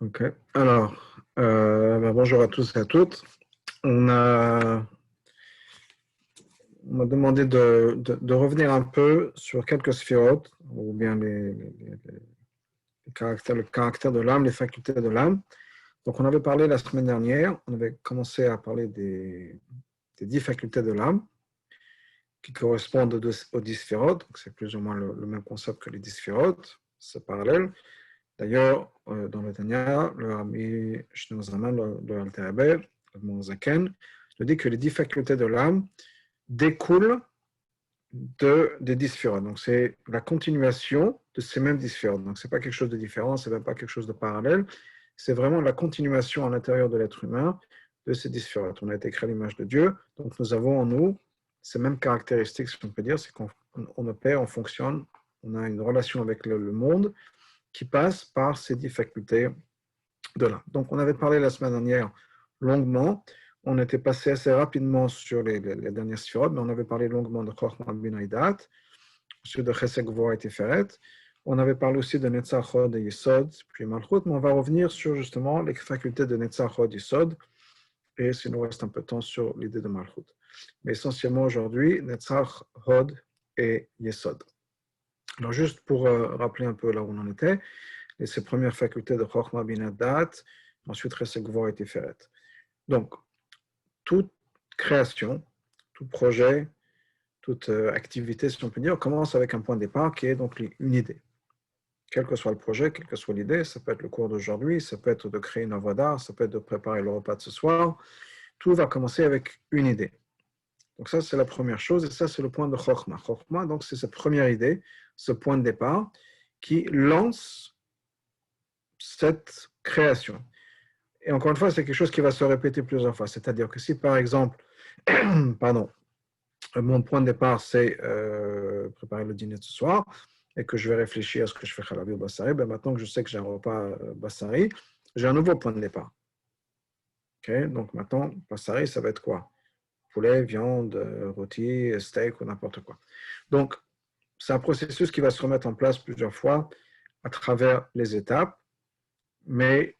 Ok. Alors, bonjour à tous et à toutes. On m'a demandé de revenir un peu sur quelques sphérotes, ou bien le caractère de l'âme, les facultés de l'âme. Donc, on avait parlé la semaine dernière, on avait commencé à parler des 10 facultés de l'âme qui correspondent aux 10 sphérotes. Donc, c'est plus ou moins le même concept que les 10 sphérotes, c'est parallèle. D'ailleurs, dans le Tanya, le Rabbi Shneor Zalman, le Alter Rebbe, le Mozaken, nous dit que les 10 facultés de l'âme découlent des 10 sphérotes. Donc, c'est la continuation de ces mêmes 10 sphérotes. Donc, ce n'est pas quelque chose de différent, ce n'est même pas quelque chose de parallèle. C'est vraiment la continuation à l'intérieur de l'être humain de ces 10 sphérotes. On a été créé à l'image de Dieu, donc nous avons en nous ces mêmes caractéristiques, si on peut dire, c'est qu'on opère, on fonctionne, on a une relation avec le monde qui passe par ces 10 facultés de l'âme. Donc, on avait parlé la semaine dernière longuement. On était passé assez rapidement sur les dernières sphérotes, mais on avait parlé longuement de Chochma, Bina et Da'at, ensuite de Chesed, Gvura et Tiferet. On avait parlé aussi de Netzach, Hod et Yesod, puis Malchut, mais on va revenir sur justement les facultés de Netzach, Hod et Yesod, et s'il nous reste un peu de temps sur l'idée de Malchut. Mais essentiellement aujourd'hui, Netzach, Hod et Yesod. Alors juste pour rappeler un peu là où on en était, et ces premières facultés de Chochma, Bina, Da'at, ensuite Chesed, Gvura et Tiferet. Donc, toute création, tout projet, toute activité, si on peut dire, commence avec un point de départ qui est donc une idée. Quel que soit le projet, quelle que soit l'idée, ça peut être le cours d'aujourd'hui, ça peut être de créer une œuvre d'art, ça peut être de préparer le repas de ce soir. Tout va commencer avec une idée. Donc ça, c'est la première chose, et ça, c'est le point de Chochma. Chochma, donc, c'est cette première idée, ce point de départ, qui lance cette création. Et encore une fois, c'est quelque chose qui va se répéter plusieurs fois. C'est-à-dire que si, par exemple, pardon, mon point de départ, c'est préparer le dîner de ce soir, et que je vais réfléchir à ce que je fais Chalavi ou Bassari, ben maintenant que je sais que j'ai un repas Bassari, j'ai un nouveau point de départ. Okay? Donc maintenant, Bassari, ça va être quoi? Poulet, viande, rôti, steak ou n'importe quoi. Donc, c'est un processus qui va se remettre en place plusieurs fois à travers les étapes, mais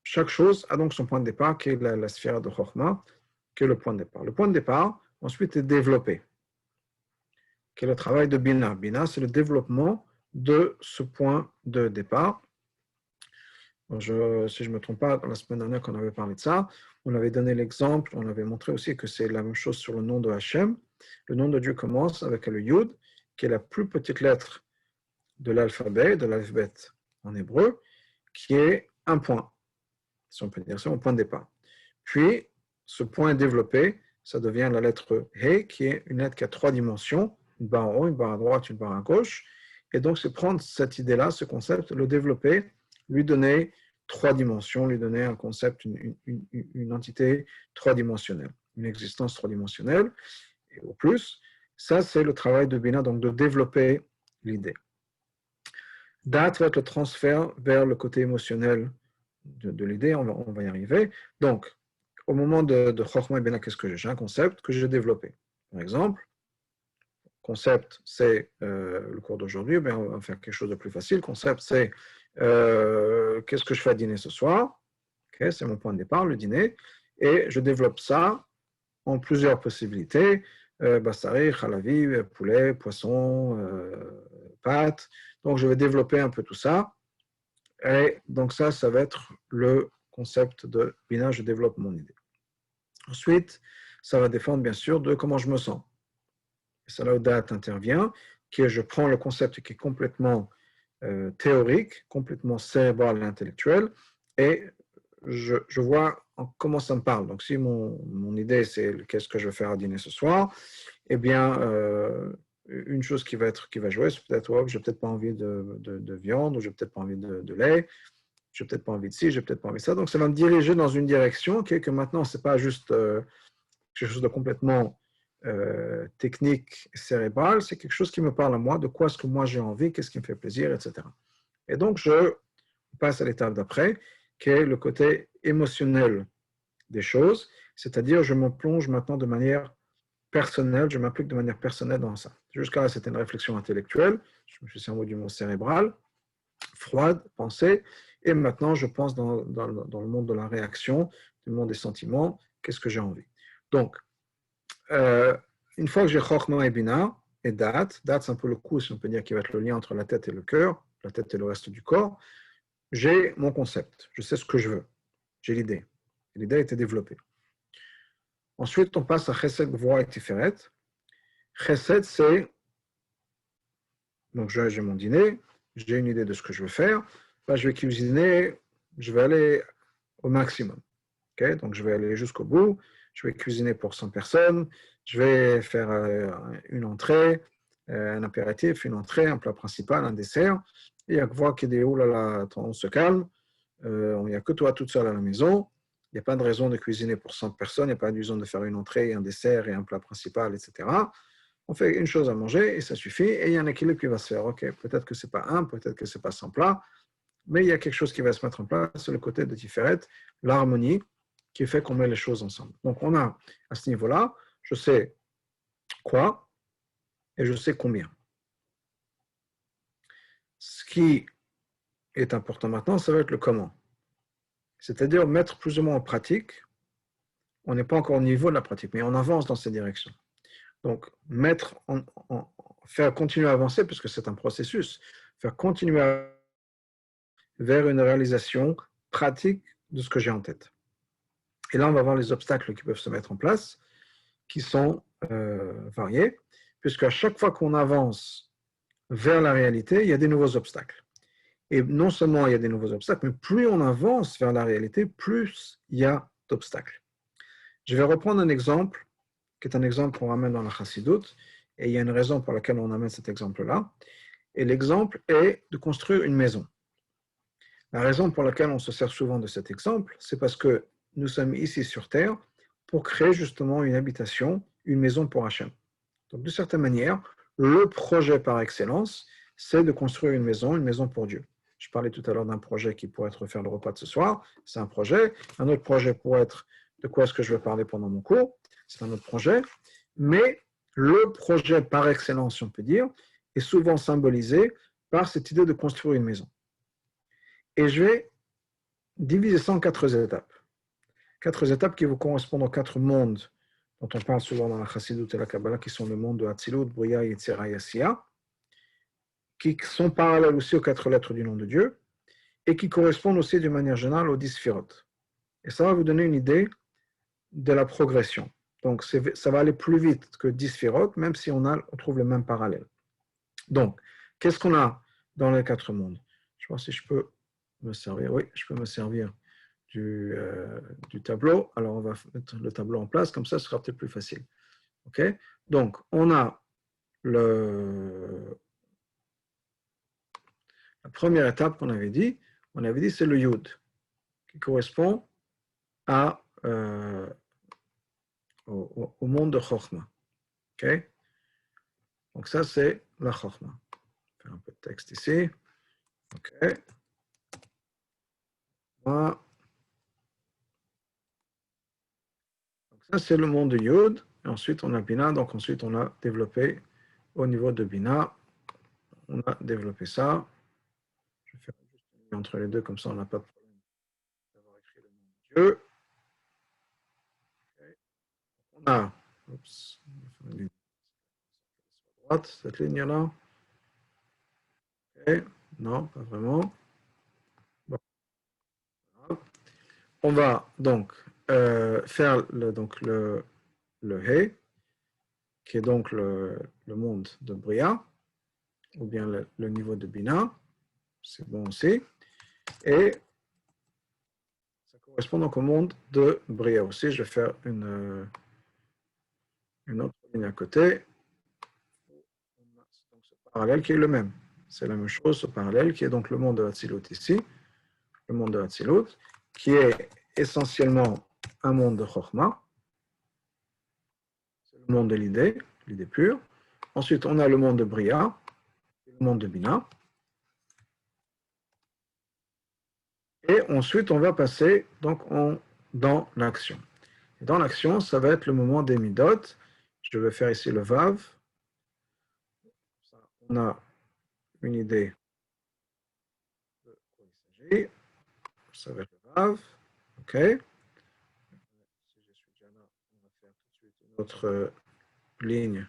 chaque chose a donc son point de départ, qui est la sphère de Chochma, qui est le point de départ. Le point de départ, ensuite, est développé, qui est le travail de Bina. Bina, c'est le développement de ce point de départ. Si je ne me trompe pas, la semaine dernière qu'on avait parlé de ça, on avait donné l'exemple, on avait montré aussi que c'est la même chose sur le nom de Hachem. Le nom de Dieu commence avec le Yud, qui est la plus petite lettre de l'alphabet en hébreu, qui est un point, si on peut dire ça, un point de départ. Puis, ce point est développé, ça devient la lettre He, qui est une lettre qui a 3 dimensions, une barre en haut, une barre à droite, une barre à gauche. Et donc, c'est prendre cette idée-là, ce concept, le développer, lui donner 3 dimensions, lui donner un concept, une entité 3-dimensionnelle, une existence 3-dimensionnelle, et au plus. Ça, c'est le travail de Bina, donc de développer l'idée. Da'at va être le transfert vers le côté émotionnel de l'idée, on va y arriver. Donc, au moment de Chochma et Bina, qu'est-ce que j'ai? J'ai un concept que j'ai développé. Par exemple, concept, c'est le cours d'aujourd'hui, ben on va faire quelque chose de plus facile. Concept, c'est qu'est-ce que je fais à dîner ce soir? Okay, c'est mon point de départ, le dîner. Et je développe ça en plusieurs possibilités. Bassari, khalavi, poulet, poisson, pâtes. Donc, je vais développer un peu tout ça. Et donc, ça va être le concept de Bina, je développe mon idée. Ensuite, ça va dépendre, bien sûr, de comment je me sens. C'est là où Da'at intervient, que je prends le concept qui est complètement théorique, complètement cérébral et intellectuel, et je vois comment ça me parle. Donc, si mon idée, c'est qu'est-ce que je vais faire à dîner ce soir, eh bien, une chose qui va jouer, c'est peut-être, oh, j'ai peut-être pas envie de viande, ou j'ai peut-être pas envie de lait, j'ai peut-être pas envie de ci, j'ai peut-être pas envie de ça. Donc, ça va me diriger dans une direction qui est que maintenant, c'est pas juste quelque chose de complètement technique, cérébral, c'est quelque chose qui me parle à moi, de quoi est-ce que moi j'ai envie, qu'est-ce qui me fait plaisir, etc. Et donc, je passe à l'étape d'après, qui est le côté émotionnel des choses, c'est-à-dire je me plonge maintenant de manière personnelle, je m'implique de manière personnelle dans ça. Jusqu'à là, c'était une réflexion intellectuelle. Je me suis servi du mot cérébral, froide, pensée. Et maintenant, je pense dans le monde de la réaction, du monde des sentiments, qu'est-ce que j'ai envie. Donc, une fois que j'ai Chokhmah et Bina, et Da'at, c'est un peu le coup, si on peut dire, qui va être le lien entre la tête et le cœur, la tête et le reste du corps, j'ai mon concept, je sais ce que je veux, j'ai l'idée. L'idée a été développée. Ensuite, on passe à Chesed, Gvura et Tiferet. Chesed, c'est, donc j'ai mon dîner, j'ai une idée de ce que je veux faire, là, je vais cuisiner, je vais aller au maximum. Okay? Donc, je vais aller jusqu'au bout, je vais cuisiner pour 100 personnes, je vais faire une entrée, un apéritif, une entrée, un plat principal, un dessert. Et il y a que voir qui dit, oh là là, attends, on se calme, il n'y a que toi toute seule à la maison, il n'y a pas de raison de cuisiner pour 100 personnes, il n'y a pas de raison de faire une entrée, un dessert et un plat principal, etc. On fait une chose à manger et ça suffit, et il y a un équilibre qui va se faire. Ok, peut-être que ce n'est pas un, peut-être que ce n'est pas 100 plats, mais il y a quelque chose qui va se mettre en place, c'est le côté de Tiferet, l'harmonie, qui fait qu'on met les choses ensemble. Donc on a, à ce niveau-là, je sais quoi et je sais combien. Ce qui est important maintenant, ça va être le comment. C'est-à-dire mettre plus ou moins en pratique. On n'est pas encore au niveau de la pratique, mais on avance dans cette direction. Donc, faire continuer à avancer, puisque c'est un processus, faire continuer vers une réalisation pratique de ce que j'ai en tête. Et là, on va voir les obstacles qui peuvent se mettre en place, qui sont variés, puisqu'à chaque fois qu'on avance vers la réalité, il y a des nouveaux obstacles. Et non seulement il y a des nouveaux obstacles, mais plus on avance vers la réalité, plus il y a d'obstacles. Je vais reprendre un exemple, qui est un exemple qu'on ramène dans la Chassidoute, et il y a une raison pour laquelle on amène cet exemple-là. Et l'exemple est de construire une maison. La raison pour laquelle on se sert souvent de cet exemple, c'est parce que nous sommes ici sur Terre pour créer justement une habitation, une maison pour Hachem. Donc, de certaine manière, le projet par excellence, c'est de construire une maison pour Dieu. Je parlais tout à l'heure d'un projet qui pourrait être faire le repas de ce soir, c'est un projet. Un autre projet pourrait être de quoi est-ce que je vais parler pendant mon cours, c'est un autre projet. Mais le projet par excellence, si on peut dire, est souvent symbolisé par cette idée de construire une maison. Et je vais diviser ça en 4 étapes. 4 étapes qui vous correspondent aux 4 mondes dont on parle souvent dans la Chassidut et la Kabbalah, qui sont le monde de Hatzilut, Bria, Yetzira et Asiya, qui sont parallèles aussi aux 4 lettres du nom de Dieu, et qui correspondent aussi d'une manière générale aux 10 sphirotes. Et ça va vous donner une idée de la progression. Donc, ça va aller plus vite que 10 sphirotes, même si on trouve le même parallèle. Donc, qu'est-ce qu'on a dans les 4 mondes? Je vois si je peux me servir. Oui, je peux me servir du tableau. Alors, on va mettre le tableau en place, comme ça, ce sera peut-être plus facile. OK? Donc, on a la première étape qu'on avait dit, c'est le Yud, qui correspond au monde de Chokhmah. OK? Donc, ça, c'est la Chokhmah. Je vais faire un peu de texte ici. OK? Voilà. Donc, ça, c'est le monde de Yud. Et ensuite, on a Bina. Donc, ensuite, on a développé au niveau de Bina. On a développé ça. Je vais faire juste un lien entre les deux, comme ça, on n'a pas de problème d'avoir écrit le nom de Dieu. Okay. On a, oups, droite, cette ligne-là. Okay. Non, pas vraiment. Bon. On va donc faire le He, qui est donc le monde de Bria, ou bien le niveau de Bina. C'est bon aussi. Et ça correspond donc au monde de Bria aussi. Je vais faire une autre ligne à côté. Donc, ce parallèle qui est le même. C'est la même chose, ce parallèle qui est donc le monde de Hatzilut ici, le monde de Hatzilut, qui est essentiellement un monde de Chokhmah. C'est le monde de l'idée pure. Ensuite, on a le monde de Bria, le monde de Bina. Et ensuite, on va passer donc dans l'action. Et dans l'action, ça va être le moment des midot. Je vais faire ici le Vav. on a une idée de quoi il s'agit. Ça va être grave. OK. Si je suis déjà là, on va faire tout de suite une autre ligne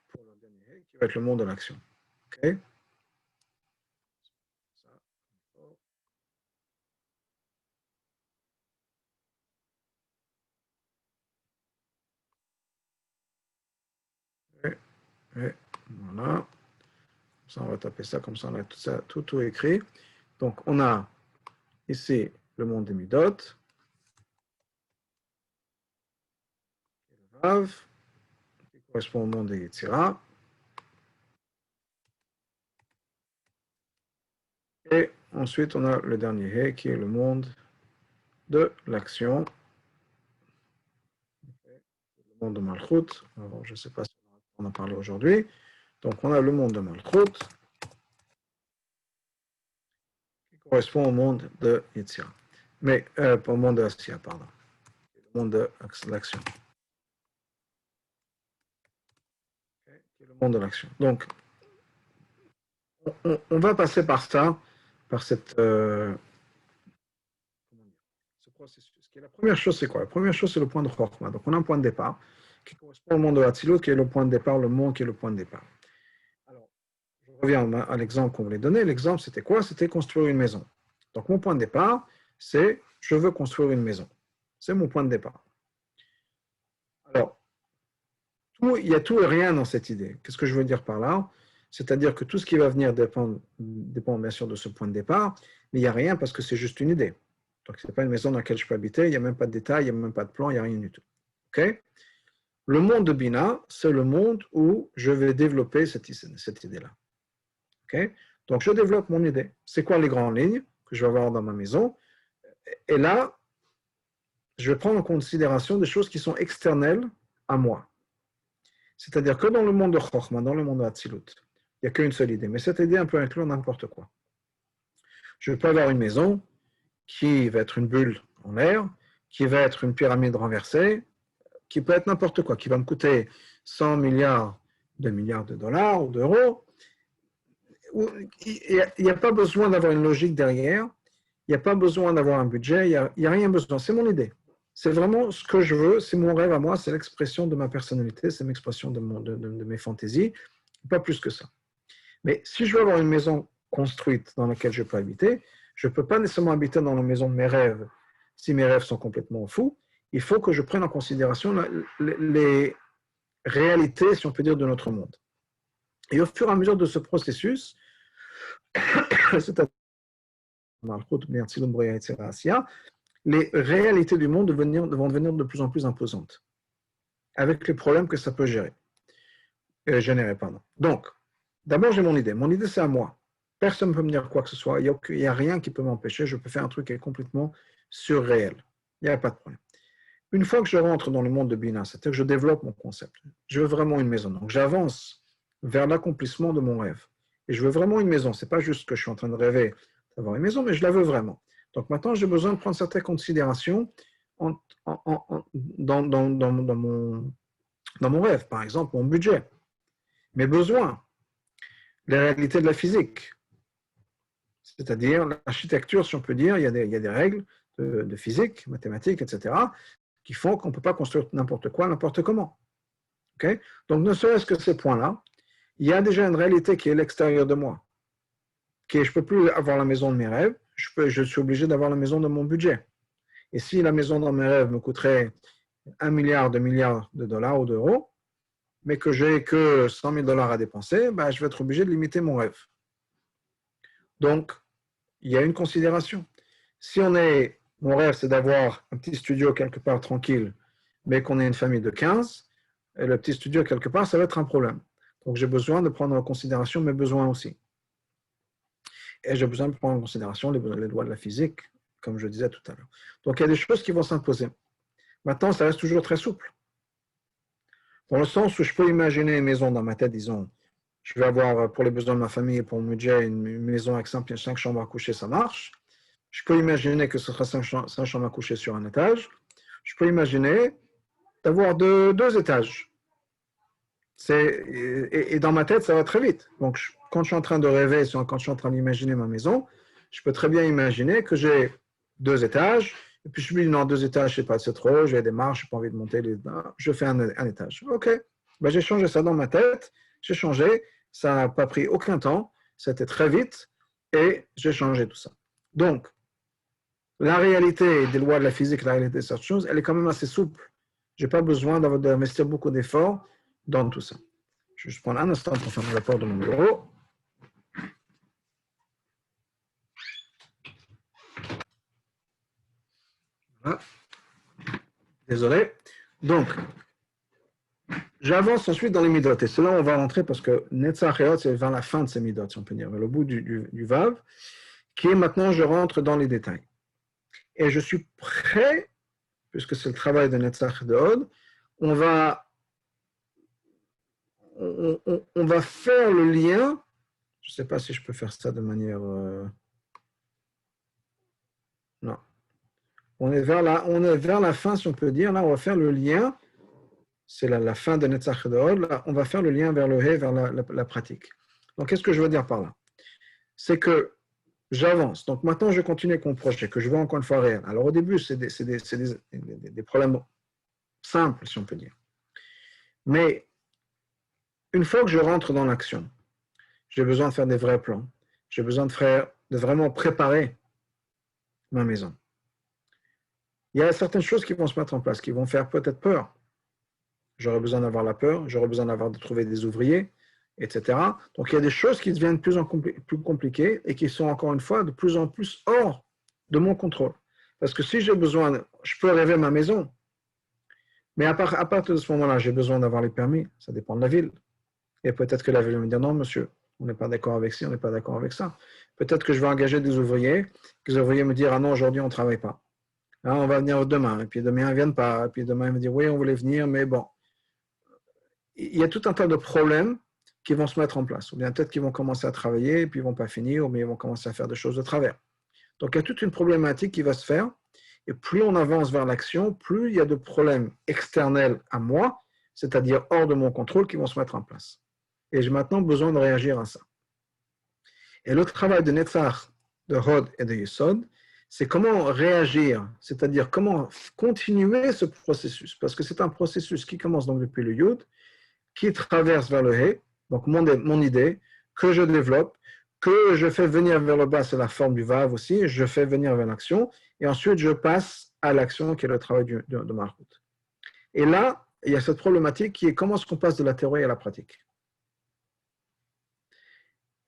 pour le dernier, qui va être le monde de l'action. OK. Ça, et voilà. Ça, on va taper ça comme ça, on a tout ça, tout écrit. Donc, on a ici le monde des midot, le vav, qui correspond au monde des yetzira. Et ensuite, on a le dernier he, qui est le monde de l'action, le monde de Malchut. Alors, je ne sais pas si on en parle aujourd'hui. Donc, on a le monde de Malchut, qui correspond au monde de Yetzira. Mais, pas au monde de Asya, pardon. Le monde de l'action. Okay, qui est le monde de l'action. Donc, on va passer par ça, par cette, ce processus. La première chose, c'est quoi? La première chose, c'est le point de Chokhmah. Donc, on a un point de départ qui correspond au monde de Hatzilut, qui est le point de départ, le monde qui est le point de départ. Alors, je reviens à l'exemple qu'on voulait donner. L'exemple, c'était quoi? C'était construire une maison. Donc, mon point de départ, c'est je veux construire une maison. C'est mon point de départ. Alors, il y a tout et rien dans cette idée. Qu'est-ce que je veux dire par là? C'est-à-dire que tout ce qui va venir dépend bien sûr de ce point de départ, mais il n'y a rien parce que c'est juste une idée. Donc, ce n'est pas une maison dans laquelle je peux habiter, il n'y a même pas de détails, il n'y a même pas de plan, il n'y a rien du tout. Okay? Le monde de Bina, c'est le monde où je vais développer cette idée-là. Okay? Donc, je développe mon idée. C'est quoi les grandes lignes que je vais avoir dans ma maison? Et là, je vais prendre en considération des choses qui sont externelles à moi. C'est-à-dire que dans le monde de Chokhmah, dans le monde de Hatzilut, il n'y a qu'une seule idée. Mais cette idée, peut inclure n'importe quoi. Je peux avoir une maison qui va être une bulle en l'air, qui va être une pyramide renversée, qui peut être n'importe quoi, qui va me coûter 100 milliards de dollars ou d'euros. Il n'y a pas besoin d'avoir une logique derrière, il n'y a pas besoin d'avoir un budget, il n'y a rien besoin. C'est mon idée. C'est vraiment ce que je veux, c'est mon rêve à moi, c'est l'expression de ma personnalité, c'est l'expression de mes fantaisies, pas plus que ça. Mais si je veux avoir une maison construite dans laquelle je peux habiter, je ne peux pas nécessairement habiter dans la maison de mes rêves si mes rêves sont complètement fous. Il faut que je prenne en considération les réalités, si on peut dire, de notre monde. Et au fur et à mesure de ce processus, c'est-à-dire les réalités du monde vont devenir de plus en plus imposantes, avec les problèmes que ça peut générer. Donc, d'abord, j'ai mon idée. Mon idée, c'est à moi. Personne ne peut me dire quoi que ce soit. Il n'y a rien qui peut m'empêcher. Je peux faire un truc qui est complètement surréel. Il n'y a pas de problème. Une fois que je rentre dans le monde de Bina, c'est-à-dire que je développe mon concept, je veux vraiment une maison. Donc, j'avance vers l'accomplissement de mon rêve. Et je veux vraiment une maison. Ce n'est pas juste que je suis en train de rêver d'avoir une maison, mais je la veux vraiment. Donc, maintenant, j'ai besoin de prendre certaines considérations dans mon rêve. Par exemple, mon budget, mes besoins, les réalités de la physique. C'est-à-dire l'architecture, si on peut dire, il y a des règles de physique, mathématiques, etc., qui font qu'on ne peut pas construire n'importe quoi, n'importe comment. Okay? Donc, ne serait-ce que ces points-là, il y a déjà une réalité qui est à l'extérieur de moi. Je ne peux plus avoir la maison de mes rêves, je suis obligé d'avoir la maison de mon budget. Et si la maison de mes rêves me coûterait 1 milliard de dollars ou d'euros, mais que j'ai que 100 000 dollars à dépenser, ben, je vais être obligé de limiter mon rêve. Donc, il y a une considération. Si mon rêve, c'est d'avoir un petit studio quelque part tranquille, mais qu'on ait une famille de 15, et le petit studio quelque part, ça va être un problème. Donc, j'ai besoin de prendre en considération mes besoins aussi. Et j'ai besoin de prendre en considération les lois de la physique, comme je disais tout à l'heure. Donc, il y a des choses qui vont s'imposer. Maintenant, ça reste toujours très souple. Dans le sens où je peux imaginer une maison dans ma tête, disons, je vais avoir pour les besoins de ma famille et pour mon budget une maison avec 5 chambres à coucher, ça marche. Je peux imaginer que ce sera 5 chambres à coucher sur un étage. Je peux imaginer d'avoir deux étages. Et dans ma tête, ça va très vite. Donc, quand je suis en train de rêver, quand je suis en train d'imaginer ma maison, je peux très bien imaginer que j'ai 2 étages, et puis je me dis, non, 2 étages, je ne sais pas, c'est trop, j'ai des marches, je n'ai pas envie de monter, je fais un étage. OK, ben, j'ai changé ça dans ma tête, j'ai changé, ça n'a pas pris aucun temps, c'était très vite, et j'ai changé tout ça. Donc, la réalité des lois de la physique, la réalité de cette chose, elle est quand même assez souple. Je n'ai pas besoin d'investir beaucoup d'efforts dans tout ça. Je vais juste prendre un instant pour fermer la porte de mon bureau. Voilà. Désolé. Donc, j'avance ensuite dans les midot. Et c'est là où on va rentrer parce que Netzach et Hod, c'est vers la fin de ces midot, si on peut dire, vers le bout du Vav, qui est maintenant, je rentre dans les détails. Et je suis prêt, puisque c'est le travail de Netzach et de Hod, on va faire le lien. Je ne sais pas si je peux faire ça de manière... Non. On est vers la fin, si on peut dire. Là, on va faire le lien. C'est la fin de Netzach et de Hod. Là, on va faire le lien vers le He, vers la pratique. Donc, qu'est-ce que je veux dire par là? C'est que j'avance. Donc, maintenant, je continue avec mon projet, que je vois encore une fois réel. Alors, au début, c'est des problèmes simples, si on peut dire. Mais, une fois que je rentre dans l'action, j'ai besoin de faire des vrais plans. J'ai besoin de vraiment préparer ma maison. Il y a certaines choses qui vont se mettre en place, qui vont faire peut-être peur. J'aurais besoin d'avoir la peur, j'aurais besoin de trouver des ouvriers, etc. Donc, il y a des choses qui deviennent plus compliquées et qui sont, encore une fois, de plus en plus hors de mon contrôle. Parce que si j'ai besoin, je peux rêver ma maison, mais à partir de ce moment-là, j'ai besoin d'avoir les permis, ça dépend de la ville. Et peut-être que la ville va me dire, non, monsieur, on n'est pas d'accord avec ci, on n'est pas d'accord avec ça. Peut-être que je vais engager des ouvriers, que les ouvriers me disent, ah non, aujourd'hui, on ne travaille pas. Là, on va venir demain, et puis demain, ils ne viennent pas, et puis demain, ils me disent, oui, on voulait venir, mais bon. Il y a tout un tas de problèmes qui vont se mettre en place. Ou bien peut-être qu'ils vont commencer à travailler, et puis ils ne vont pas finir, ou bien ils vont commencer à faire des choses de travers. Donc, il y a toute une problématique qui va se faire, et plus on avance vers l'action, plus il y a de problèmes externels à moi, c'est-à-dire hors de mon contrôle, qui vont se mettre en place. Et j'ai maintenant besoin de réagir à ça. Et le travail de Netzach, de Hod et de Yesod, c'est comment réagir, c'est-à-dire comment continuer ce processus, parce que c'est un processus qui commence donc depuis le Yud, qui traverse vers le He, donc mon idée, que je développe, que je fais venir vers le bas, c'est la forme du Vav aussi, je fais venir vers l'action, et ensuite je passe à l'action qui est le travail de Malchut. Et là, il y a cette problématique qui est comment est-ce qu'on passe de la théorie à la pratique.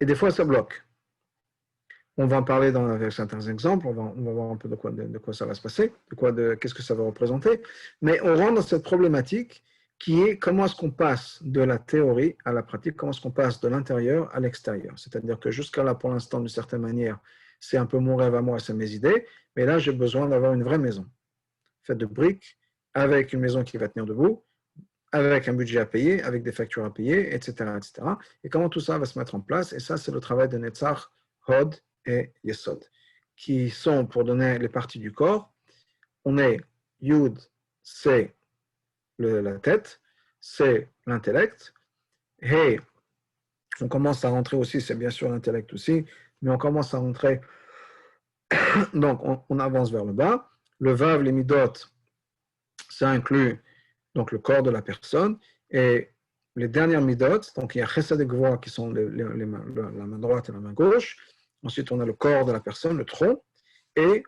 Et des fois, ça bloque. On va en parler avec certains exemples, on va voir un peu de quoi ça va se passer, qu'est-ce que ça va représenter, mais on rentre dans cette problématique qui est comment est-ce qu'on passe de la théorie à la pratique, comment est-ce qu'on passe de l'intérieur à l'extérieur. C'est-à-dire que jusqu'à là, pour l'instant, d'une certaine manière, c'est un peu mon rêve à moi, c'est mes idées, mais là, j'ai besoin d'avoir une vraie maison, faite de briques, avec une maison qui va tenir debout, avec un budget à payer, avec des factures à payer, etc., etc. Et comment tout ça va se mettre en place, et ça, c'est le travail de Netzach, Hod et Yesod, qui sont, pour donner les parties du corps, on est Yud, c'est la tête, c'est l'intellect, et on commence à rentrer aussi, c'est bien sûr l'intellect aussi, mais on commence à rentrer, donc on avance vers le bas, le Vav, les Midot, ça inclut donc le corps de la personne, et les dernières Midot, donc il y a Chesed et Gvura qui sont la main droite et la main gauche, ensuite on a le corps de la personne, le tronc, et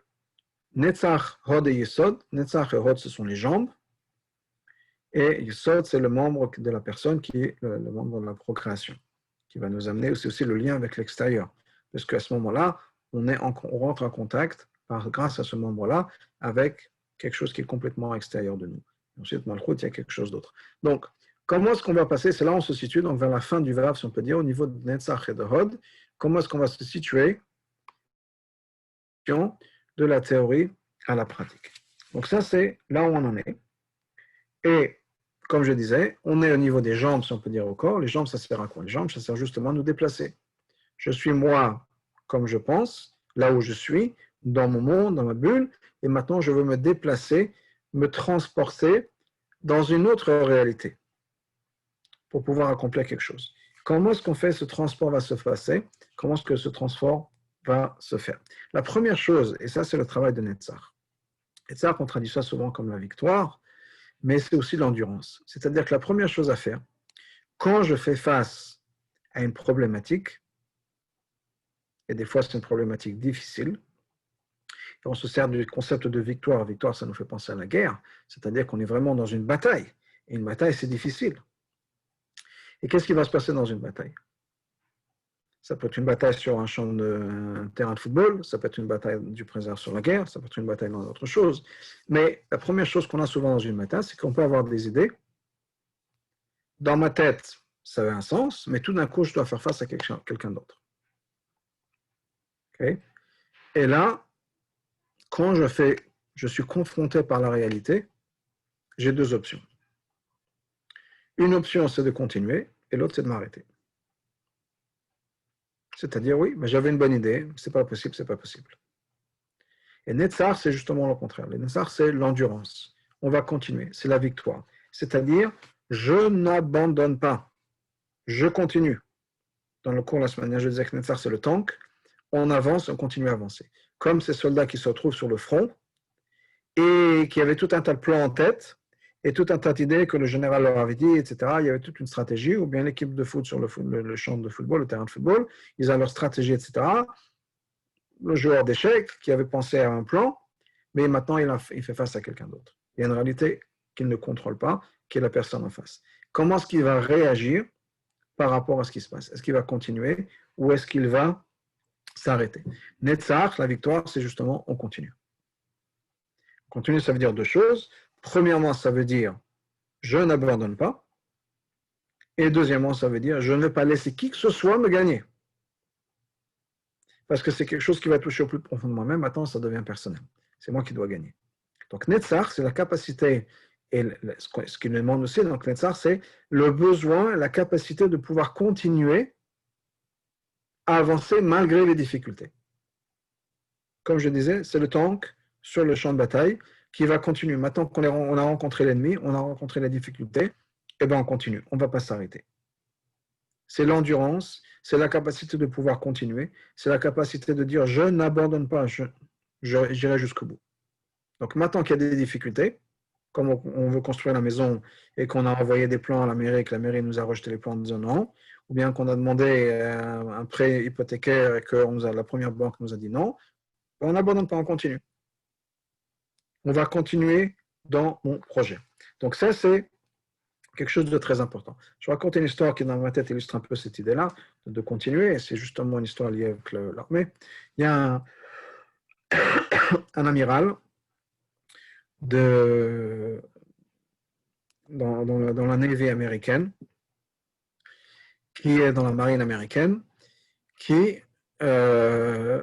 Netzach, Hod et Yesod, Netzach et Hod ce sont les jambes, et Yesod, c'est le membre de la personne qui est le membre de la procréation, qui va nous amener aussi le lien avec l'extérieur. Parce qu'à ce moment-là, on rentre en contact, grâce à ce membre-là, avec quelque chose qui est complètement extérieur de nous. Ensuite, Malchut, il y a quelque chose d'autre. Donc, comment est-ce qu'on va passer? C'est là où on se situe, donc vers la fin du Vav, si on peut dire, au niveau de Netzach et de Hod. Comment est-ce qu'on va se situer de la théorie à la pratique? Donc ça, c'est là où on en est. Et comme je disais, on est au niveau des jambes, si on peut dire au corps. Les jambes, ça sert à quoi? Les jambes, ça sert justement à nous déplacer. Je suis moi comme je pense, là où je suis, dans mon monde, dans ma bulle, et maintenant je veux me déplacer, me transporter dans une autre réalité. pour pouvoir accomplir quelque chose. Comment est-ce qu'on fait, ce transport va se passer? Comment est-ce que ce transport va se faire? La première chose, et ça c'est le travail de Netzach. Netzach, on traduit ça souvent comme la victoire, mais c'est aussi l'endurance. C'est-à-dire que la première chose à faire, quand je fais face à une problématique, et des fois c'est une problématique difficile, et on se sert du concept de victoire. Victoire, ça nous fait penser à la guerre, c'est-à-dire qu'on est vraiment dans une bataille. Et une bataille, c'est difficile. Et qu'est-ce qui va se passer dans une bataille? Ça peut être une bataille sur un terrain de football, ça peut être une bataille du préserve sur la guerre, ça peut être une bataille dans d'autres choses. Mais la première chose qu'on a souvent dans une bataille, c'est qu'on peut avoir des idées. Dans ma tête, ça a un sens, mais tout d'un coup, je dois faire face à quelqu'un d'autre. Okay? Et là, quand je suis confronté par la réalité, j'ai deux options. Une option, c'est de continuer, et l'autre, c'est de m'arrêter. C'est-à-dire, oui, mais j'avais une bonne idée, c'est pas possible, c'est pas possible. Et Netzach, c'est justement le contraire. Le Netzach, c'est l'endurance. On va continuer, c'est la victoire. C'est-à-dire, je n'abandonne pas, je continue. Dans le cours la semaine dernière, je disais que Netzach, c'est le tank. On avance, on continue à avancer. Comme ces soldats qui se retrouvent sur le front et qui avaient tout un tas de plans en tête et tout un tas d'idées que le général leur avait dit, etc. Il y avait toute une stratégie, ou bien l'équipe de foot sur le champ de football, le terrain de football, ils ont leur stratégie, etc. Le joueur d'échecs qui avait pensé à un plan, mais maintenant il fait face à quelqu'un d'autre. Il y a une réalité qu'il ne contrôle pas, qui est la personne en face. Comment est-ce qu'il va réagir par rapport à ce qui se passe? Est-ce qu'il va continuer ou est-ce qu'il va s'arrêter? Netzach, la victoire, c'est justement on continue. Continuer, ça veut dire deux choses. Premièrement, ça veut dire je n'abandonne pas. Et deuxièmement, ça veut dire je ne vais pas laisser qui que ce soit me gagner. Parce que c'est quelque chose qui va toucher au plus profond de moi-même. Maintenant, ça devient personnel. C'est moi qui dois gagner. Donc, Netzach, c'est la capacité, et ce qu'il nous demande aussi, donc Netzach, c'est le besoin, la capacité de pouvoir continuer à avancer malgré les difficultés. Comme je disais, c'est le tank sur le champ de bataille qui va continuer. Maintenant qu'on a rencontré l'ennemi, on a rencontré la difficulté, eh bien on continue, on ne va pas s'arrêter. C'est l'endurance, c'est la capacité de pouvoir continuer, c'est la capacité de dire je n'abandonne pas, j'irai jusqu'au bout. Donc maintenant qu'il y a des difficultés, comme on veut construire la maison et qu'on a envoyé des plans à la mairie et que la mairie nous a rejeté les plans en disant non, ou bien qu'on a demandé un prêt hypothécaire et que la première banque nous a dit non, on n'abandonne pas, on continue. On va continuer dans mon projet. Donc ça, c'est quelque chose de très important. Je vais raconter une histoire qui, dans ma tête, illustre un peu cette idée-là, de continuer. C'est justement une histoire liée avec l'armée. Il y a un amiral dans la Navy américaine, qui est dans la marine américaine, qui me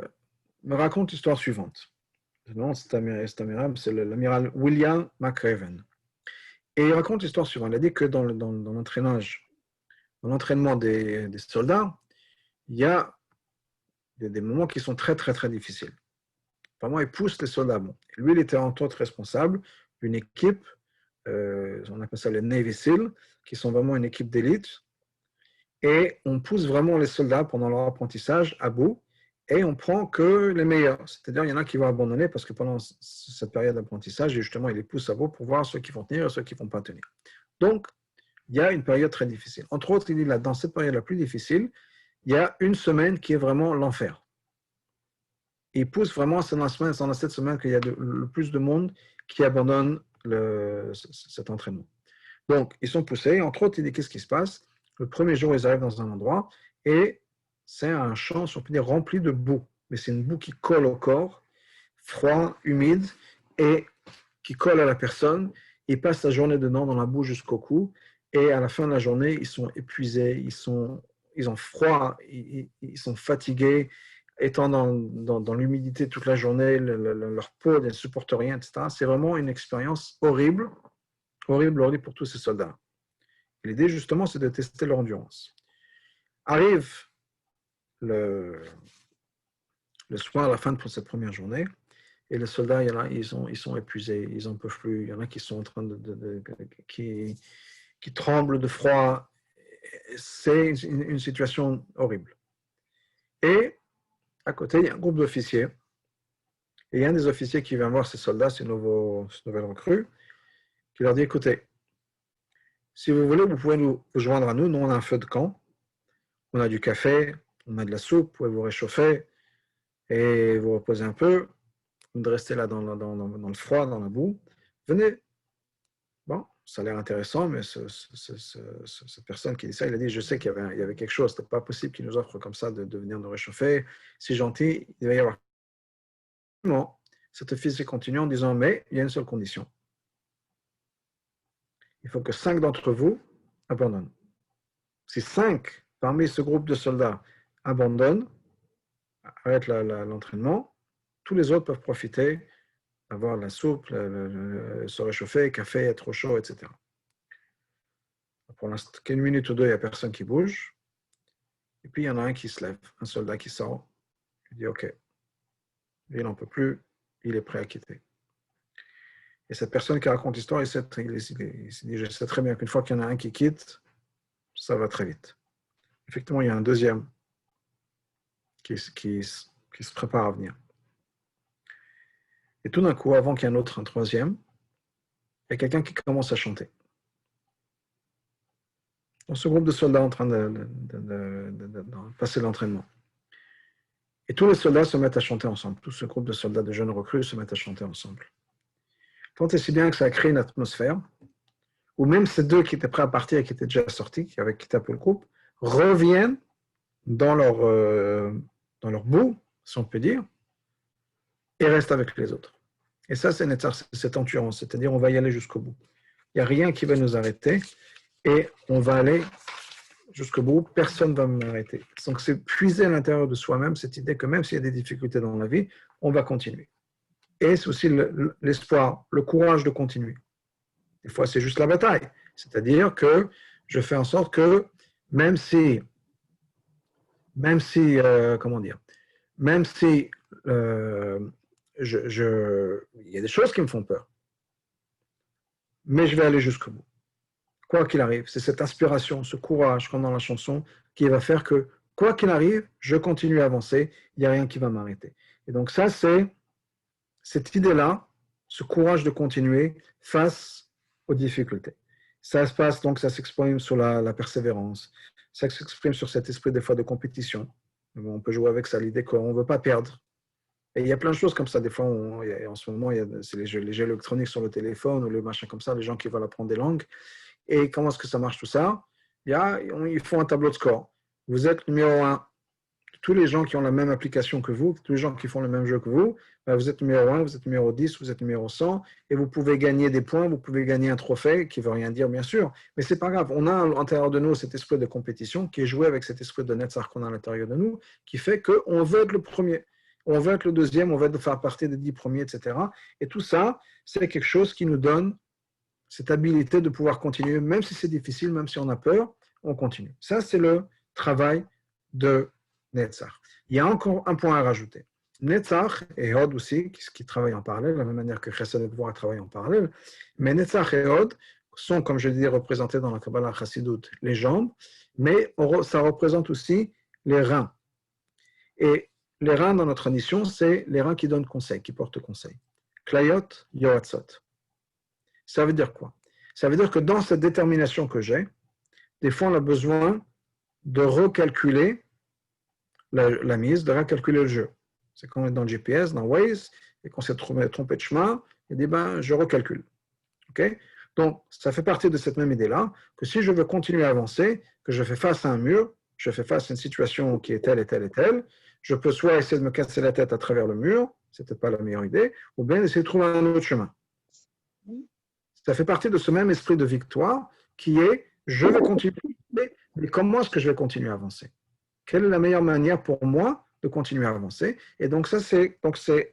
raconte l'histoire suivante. Cet amiral, c'est l'amiral William McRaven. Et il raconte l'histoire suivante. Il a dit que dans l'entraînement des soldats, il y a des moments qui sont très, très, très difficiles. Vraiment, il pousse les soldats. Bon. Lui, il était entre autres responsable d'une équipe, on appelle ça les Navy SEAL, qui sont vraiment une équipe d'élite. Et on pousse vraiment les soldats pendant leur apprentissage à bout et on prend que les meilleurs. C'est-à-dire, il y en a qui vont abandonner parce que pendant cette période d'apprentissage, justement, ils les poussent à bout pour voir ceux qui vont tenir et ceux qui ne vont pas tenir. Donc, il y a une période très difficile. Entre autres, il dit là, dans cette période la plus difficile, il y a une semaine qui est vraiment l'enfer. Il pousse vraiment, c'est dans cette semaine qu'il y a le plus de monde qui abandonne cet entraînement. Donc, ils sont poussés. Entre autres, il dit qu'est-ce qui se passe? Le premier jour, ils arrivent dans un endroit et c'est un champ, si on peut dire, rempli de boue. Mais c'est une boue qui colle au corps, froid, humide et qui colle à la personne. Ils passent la journée dedans, dans la boue jusqu'au cou. Et à la fin de la journée, ils sont épuisés, ils ont froid, ils sont fatigués, étant dans l'humidité toute la journée, leur peau ne supporte rien, etc. C'est vraiment une expérience horrible, horrible, horrible pour tous ces soldats. L'idée, justement, c'est de tester leur endurance. Arrive le soir, à la fin de cette première journée, et les soldats, ils sont épuisés, ils n'en peuvent plus. Il y en a qui sont en train qui tremblent de froid, c'est une situation horrible. Et à côté, il y a un groupe d'officiers. Et il y a un des officiers qui vient voir ces soldats, ces nouvelles recrues, qui leur dit, écoutez, si vous voulez, vous pouvez vous joindre à nous. Nous, on a un feu de camp, on a du café, on a de la soupe, vous pouvez vous réchauffer et vous reposer un peu, de rester là dans le froid, dans la boue. Venez. Bon, ça a l'air intéressant, mais cette personne qui dit ça, il a dit, je sais qu'il y avait quelque chose, ce n'était pas possible qu'il nous offre comme ça de venir nous réchauffer. C'est gentil, il va y avoir... Non, cet officier continue en disant, mais il y a une seule condition. Il faut que 5 d'entre vous abandonnent. Si 5 parmi ce groupe de soldats abandonnent, arrêtent l'entraînement, tous les autres peuvent profiter, avoir la soupe, se réchauffer, café, être au chaud, etc. Pour l'instant, qu'une minute ou deux, il n'y a personne qui bouge. Et puis, il y en a un qui se lève, un soldat qui sort. Il dit, OK, il n'en peut plus, il est prêt à quitter. Et cette personne qui raconte l'histoire, il s'est dit, je sais très bien qu'une fois qu'il y en a un qui quitte, ça va très vite. Effectivement, il y a un deuxième qui se prépare à venir. Et tout d'un coup, avant qu'il y ait un troisième, il y a quelqu'un qui commence à chanter. Dans ce groupe de soldats en train de passer l'entraînement. Et tous les soldats se mettent à chanter ensemble. Tout ce groupe de soldats, de jeunes recrues, se mettent à chanter ensemble. Tant et si bien que ça a créé une atmosphère où même ces deux qui étaient prêts à partir et qui étaient déjà sortis, qui avaient quitté un peu le groupe, reviennent dans leur boue, si on peut dire, et restent avec les autres. Et ça, c'est cette endurance, c'est-à-dire on va y aller jusqu'au bout. Il n'y a rien qui va nous arrêter et on va aller jusqu'au bout, personne ne va m'arrêter. Donc c'est puiser à l'intérieur de soi-même cette idée que même s'il y a des difficultés dans la vie, on va continuer. Et c'est aussi l'espoir, le courage de continuer. Des fois, c'est juste la bataille. C'est-à-dire que je fais en sorte que même si comment dire, même si il y a des choses qui me font peur, mais je vais aller jusqu'au bout. Quoi qu'il arrive, c'est cette inspiration, ce courage, comme dans la chanson, qui va faire que, quoi qu'il arrive, je continue à avancer, il n'y a rien qui va m'arrêter. Et donc ça, c'est cette idée-là, ce courage de continuer face aux difficultés. Ça se passe, donc ça s'exprime sur la persévérance, ça s'exprime sur cet esprit des fois de compétition. On peut jouer avec ça, l'idée qu'on ne veut pas perdre. Et il y a plein de choses comme ça. Des fois, en ce moment, c'est les jeux électroniques sur le téléphone ou le machin comme ça, les gens qui veulent apprendre des langues. Et comment est-ce que ça marche tout ça? Ils font un tableau de score. Vous êtes numéro 1. Tous les gens qui ont la même application que vous, tous les gens qui font le même jeu que vous, vous êtes numéro 1, vous êtes numéro 10, vous êtes numéro 100, et vous pouvez gagner des points, vous pouvez gagner un trophée, qui ne veut rien dire, bien sûr, mais ce n'est pas grave. On a à l'intérieur de nous cet esprit de compétition qui est joué avec cet esprit de Netzach qu'on a à l'intérieur de nous, qui fait qu'on veut être le premier, on veut être le deuxième, on veut faire partie des 10 premiers, etc. Et tout ça, c'est quelque chose qui nous donne cette habilité de pouvoir continuer, même si c'est difficile, même si on a peur, on continue. Ça, c'est le travail de Netzach. Il y a encore un point à rajouter. Netzach et Hod aussi, qui travaillent en parallèle, de la même manière que Chesed et Gvura travaillent en parallèle, mais Netzach et Hod sont, comme je l'ai dit, représentés dans la Kabbalah Chassidut, les jambes, mais ça représente aussi les reins. Et les reins dans notre tradition, c'est les reins qui donnent conseil, qui portent conseil. Klayot, Yoatzot. Ça veut dire quoi? Ça veut dire que dans cette détermination que j'ai, des fois on a besoin de recalculer la mise, de recalculer le jeu. C'est quand on est dans le GPS, dans Waze, et qu'on s'est trompé de chemin, et dit je recalcule. Okay? Donc, ça fait partie de cette même idée-là, que si je veux continuer à avancer, que je fais face à un mur, je fais face à une situation qui est telle et telle et telle, je peux soit essayer de me casser la tête à travers le mur, c'est peut-être pas la meilleure idée, ou bien essayer de trouver un autre chemin. Ça fait partie de ce même esprit de victoire qui est je vais continuer, mais comment est-ce que je vais continuer à avancer? Quelle est la meilleure manière pour moi de continuer à avancer? Et donc, ça, c'est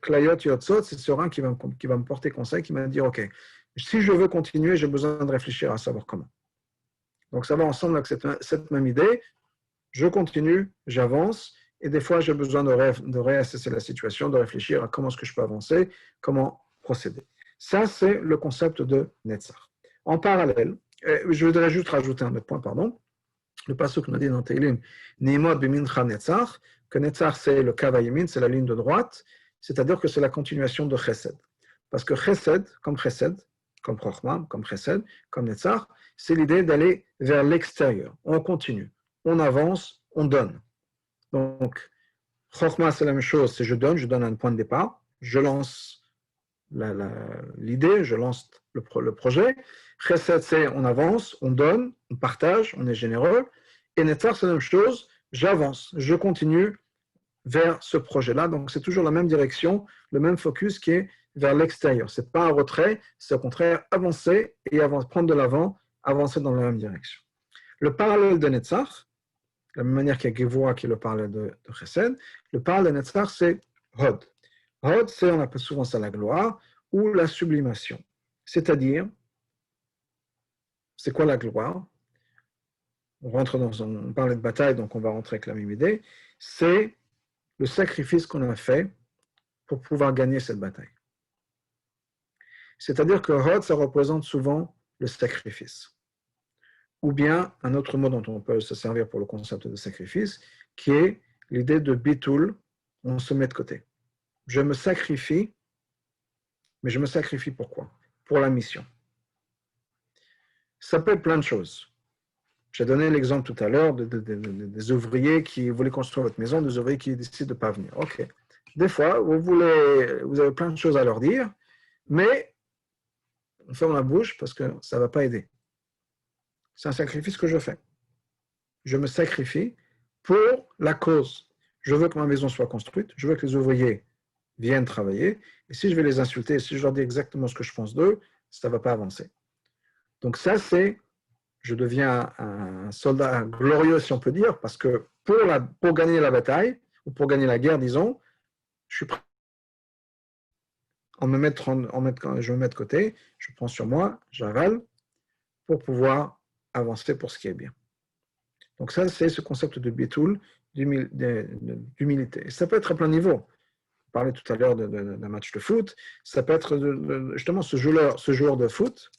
Klayot Yotzot, c'est ce rein qui va me porter conseil, qui va me dire OK, si je veux continuer, j'ai besoin de réfléchir à savoir comment. Donc, ça va ensemble avec cette même idée. Je continue, j'avance, et des fois, j'ai besoin de réassesser la situation, de réfléchir à comment est-ce que je peux avancer, comment procéder. Ça, c'est le concept de Netzach. En parallèle, je voudrais juste rajouter un autre point, pardon. Le pasuk nous dit dans Teilim, Nimod bimincha netzach, que netzach c'est le kavayimin, c'est la ligne de droite, c'est-à-dire que c'est la continuation de chesed. Parce que chesed, comme chokhmah, comme chesed, comme netzach, c'est l'idée d'aller vers l'extérieur. On continue, on avance, on donne. Donc, chokhmah c'est la même chose, c'est je donne un point de départ, je lance l'idée, je lance le projet. Chesed, c'est on avance, on donne, on partage, on est généreux. Et Netzach, c'est la même chose, j'avance, je continue vers ce projet-là. Donc, c'est toujours la même direction, le même focus qui est vers l'extérieur. Ce n'est pas un retrait, c'est au contraire avancer et prendre de l'avant, avancer dans la même direction. Le parallèle de Netzach, de la même manière qu'il y a Gevura qui est le parallèle de Chesed, le parallèle de Netzach, c'est Hod. Hod, c'est, on appelle souvent ça la gloire ou la sublimation. C'est-à-dire, c'est quoi la gloire? On parlait de bataille, donc on va rentrer avec la même idée. C'est le sacrifice qu'on a fait pour pouvoir gagner cette bataille. C'est-à-dire que Hod, ça représente souvent le sacrifice. Ou bien, un autre mot dont on peut se servir pour le concept de sacrifice, qui est l'idée de bitul, on se met de côté. Je me sacrifie, mais je me sacrifie pourquoi? Pour la mission. Ça peut être plein de choses. J'ai donné l'exemple tout à l'heure des ouvriers qui voulaient construire votre maison, des ouvriers qui décident de ne pas venir. OK. Des fois, vous avez plein de choses à leur dire, mais on ferme la bouche parce que ça ne va pas aider. C'est un sacrifice que je fais. Je me sacrifie pour la cause. Je veux que ma maison soit construite, je veux que les ouvriers viennent travailler, et si je vais les insulter, si je leur dis exactement ce que je pense d'eux, ça ne va pas avancer. Donc ça, c'est, je deviens un soldat glorieux, si on peut dire, parce que pour gagner la bataille, ou pour gagner la guerre, disons, je suis prêt je me mets de côté, je prends sur moi, j'avale, pour pouvoir avancer pour ce qui est bien. Donc ça, c'est ce concept de bitul, d'humilité. Et ça peut être à plein niveau. On parlait tout à l'heure d'un match de foot. Ça peut être justement ce joueur de foot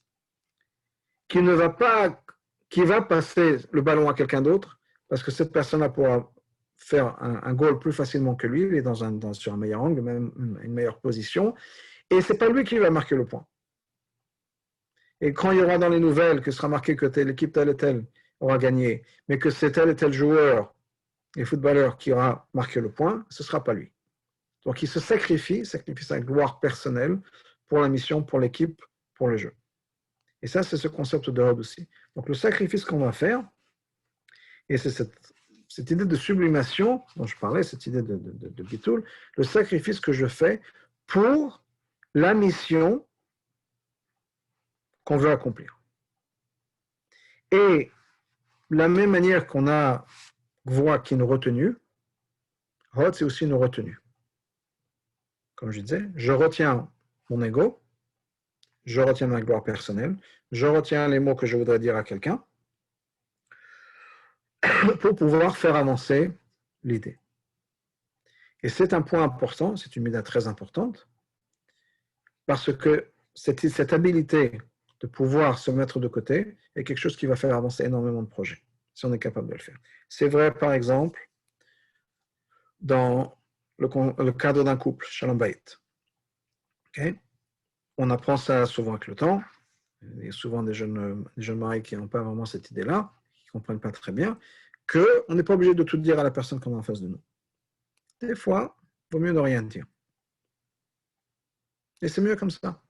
qui va passer le ballon à quelqu'un d'autre parce que cette personne-là pourra faire un goal plus facilement que lui. Il est sur un meilleur angle, même une meilleure position. Et ce n'est pas lui qui va marquer le point. Et quand il y aura dans les nouvelles que sera marqué que l'équipe telle et telle aura gagné, mais que c'est tel et tel joueur et footballeur qui aura marqué le point, ce ne sera pas lui. Donc il se sacrifie sa gloire personnelle pour la mission, pour l'équipe, pour le jeu. Et ça, c'est ce concept de Hod aussi. Donc le sacrifice qu'on va faire, et c'est cette idée de sublimation dont je parlais, cette idée de bitul, le sacrifice que je fais pour la mission qu'on veut accomplir. Et la même manière qu'on a voix qui est une retenue, Hod, c'est aussi une retenue. Comme je disais, je retiens mon ego, je retiens ma gloire personnelle, je retiens les mots que je voudrais dire à quelqu'un pour pouvoir faire avancer l'idée. Et c'est un point important, c'est une méthode très importante, parce que cette habilité de pouvoir se mettre de côté est quelque chose qui va faire avancer énormément de projets, si on est capable de le faire. C'est vrai, par exemple, dans le cadre d'un couple, Shalom Bayit. Okay? On apprend ça souvent avec le temps. Il y a souvent des jeunes mariés qui n'ont pas vraiment cette idée-là, qui ne comprennent pas très bien, qu'on n'est pas obligé de tout dire à la personne qu'on a en face de nous. Des fois, il vaut mieux ne rien dire. Et c'est mieux comme ça.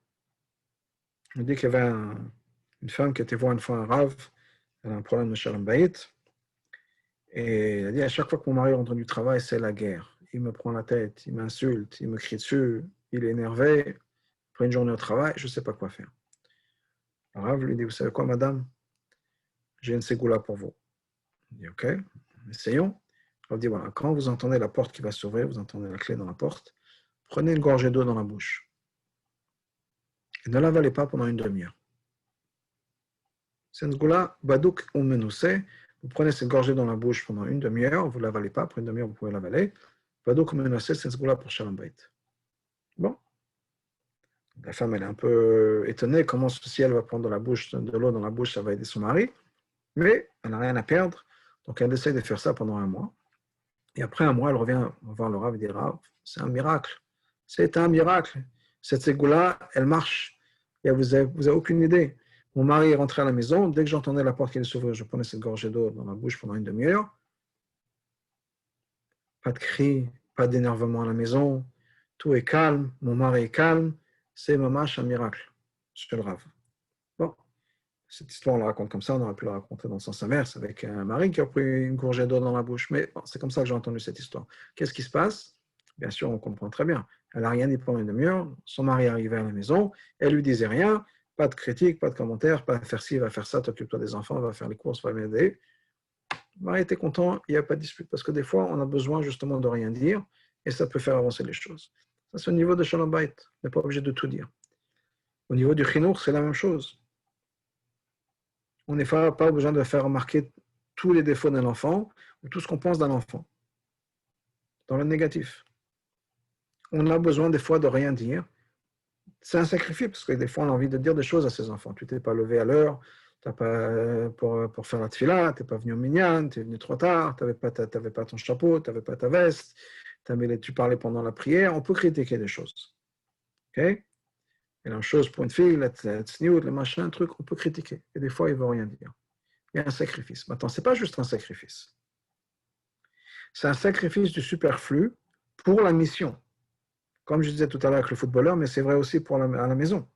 On dit qu'il y avait une femme qui était voir une fois un rave, elle a un problème de Shalom Bayit, et elle a dit à chaque fois que mon mari rentre du travail, c'est la guerre. Il me prend la tête, il m'insulte, il me crie dessus, il est énervé, après une journée au travail, je ne sais pas quoi faire. Le rave lui dit, vous savez quoi, madame? J'ai une ségoula pour vous. Il dit, ok, essayons. On dit, voilà, quand vous entendez la porte qui va s'ouvrir, vous entendez la clé dans la porte, prenez une gorgée d'eau dans la bouche. Et ne l'avalez pas pendant une demi-heure. C'est une ségoula, badouk ou menoussé. Vous prenez cette gorgée dans la bouche pendant une demi-heure, vous ne l'avalez pas, après une demi-heure, vous pouvez l'avaler. Badouk ou menoussé, c'est une ségoula pour Shalom Bayit. Bon. La femme, elle est un peu étonnée, comment si elle va prendre de l'eau dans la bouche, ça va aider son mari. Mais elle n'a rien à perdre. Donc, elle essaie de faire ça pendant 1 mois. Et après 1 mois, elle revient voir le Rav et dit, Rav, c'est un miracle. C'est un miracle. Cette ségoula, elle marche. Et vous avez aucune idée. Mon mari est rentré à la maison. Dès que j'entendais la porte qui s'ouvrir, je prenais cette gorgée d'eau dans la bouche pendant une demi-heure. Pas de cris, pas d'énervement à la maison. Tout est calme. Mon mari est calme. C'est mamash un miracle. Je suis le Rav. Bon. Cette histoire, on la raconte comme ça, on aurait pu la raconter dans le sens inverse, avec un mari qui a pris une gorgée d'eau dans la bouche. Mais bon, c'est comme ça que j'ai entendu cette histoire. Qu'est-ce qui se passe? Bien sûr, on comprend très bien. Elle n'a rien dit pendant une demi-heure. Son mari arrivait à la maison. Elle lui disait rien. Pas de critique, pas de commentaire, pas de faire ci, va faire ça, t'occupe-toi des enfants, va faire les courses, va m'aider. Le mari était content, il n'y a pas de dispute. Parce que des fois, on a besoin justement de rien dire et ça peut faire avancer les choses. Ça, c'est au niveau de Shalom Bayit. On n'est pas obligé de tout dire. Au niveau du Chinour, c'est la même chose. On n'est pas besoin de faire remarquer tous les défauts d'un enfant ou tout ce qu'on pense d'un enfant, dans le négatif. On a besoin des fois de rien dire. C'est un sacrifice, parce que des fois on a envie de dire des choses à ses enfants. Tu t'es pas levé à l'heure, t'as pas, pour faire la tefila, tu n'es pas venu au minyan, tu es venu trop tard, tu n'avais pas ton chapeau, tu n'avais pas ta veste, tu parlais pendant la prière. On peut critiquer des choses. Okay? Et la même chose pour une fille, la tsniout, le machin, un truc, on peut critiquer. Et des fois, il ne veut rien dire. Il y a un sacrifice. Maintenant, ce n'est pas juste un sacrifice. C'est un sacrifice du superflu pour la mission. Comme je disais tout à l'heure avec le footballeur, mais c'est vrai aussi à la maison.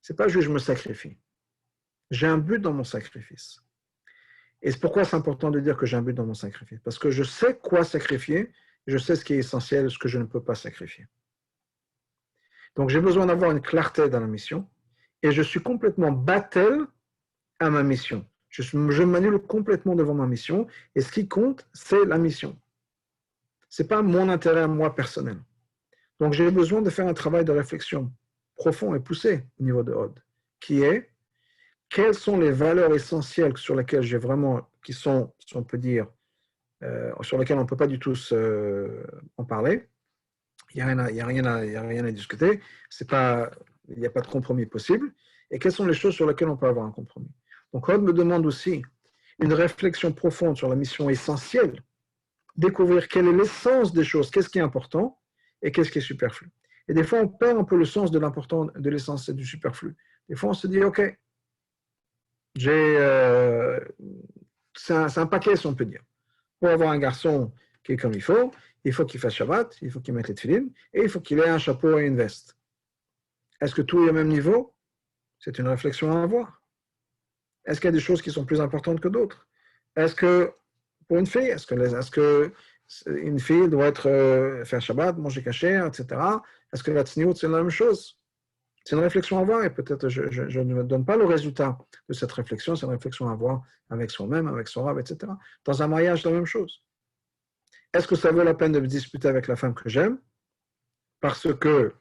Ce n'est pas juste je me sacrifie. J'ai un but dans mon sacrifice. Et c'est pourquoi c'est important de dire que j'ai un but dans mon sacrifice. Parce que je sais quoi sacrifier, je sais ce qui est essentiel et ce que je ne peux pas sacrifier. Donc j'ai besoin d'avoir une clarté dans la mission et je suis complètement battel à ma mission. Je m'annule complètement devant ma mission et ce qui compte, c'est la mission. Ce n'est pas mon intérêt à moi personnel. Donc j'ai besoin de faire un travail de réflexion profond et poussé au niveau de Hod, qui est quelles sont les valeurs essentielles sur lesquelles j'ai vraiment, qui sont, si on peut dire, sur lesquelles on ne peut pas du tout en parler. Il n'y a rien à discuter. Il n'y a pas de compromis possible. Et quelles sont les choses sur lesquelles on peut avoir un compromis? Donc, Hod me demande aussi une réflexion profonde sur la mission essentielle, découvrir quelle est l'essence des choses, qu'est-ce qui est important et qu'est-ce qui est superflu. Et des fois, on perd un peu le sens de l'important, de l'essence et du superflu. Des fois, on se dit, OK, c'est un paquet, si on peut dire. Pour avoir un garçon qui est comme il faut qu'il fasse Shabbat, il faut qu'il mette les tefilines, et il faut qu'il ait un chapeau et une veste. Est-ce que tout est au même niveau? C'est une réflexion à avoir. Est-ce qu'il y a des choses qui sont plus importantes que d'autres? Est-ce que, pour une fille, est-ce que une fille doit faire Shabbat, manger kasher, etc. Est-ce que la tsniout, c'est la même chose? C'est une réflexion à avoir, et peut-être je ne me donne pas le résultat de cette réflexion, c'est une réflexion à avoir avec soi-même, avec son rab, etc. Dans un mariage, la même chose. Est-ce que ça vaut la peine de me disputer avec la femme que j'aime parce que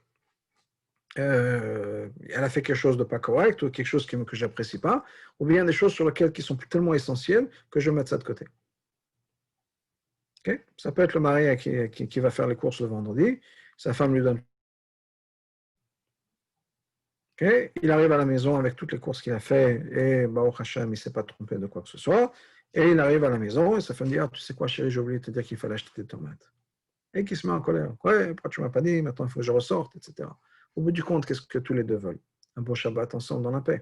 elle a fait quelque chose de pas correct ou quelque chose que je n'apprécie pas, ou bien des choses sur lesquelles qui sont tellement essentielles que je mette ça de côté. Okay? Ça peut être le mari qui va faire les courses le vendredi, sa femme lui donne. Okay? Il arrive à la maison avec toutes les courses qu'il a fait et Baruch Hashem, il ne s'est pas trompé de quoi que ce soit. Et il arrive à la maison et sa femme dit, ah, tu sais quoi chérie, j'ai oublié de te dire qu'il fallait acheter des tomates. Et qui se met en colère. Ouais, pourquoi tu ne m'as pas dit, maintenant il faut que je ressorte, etc. Au bout du compte, qu'est-ce que tous les deux veulent? Un bon Shabbat ensemble dans la paix.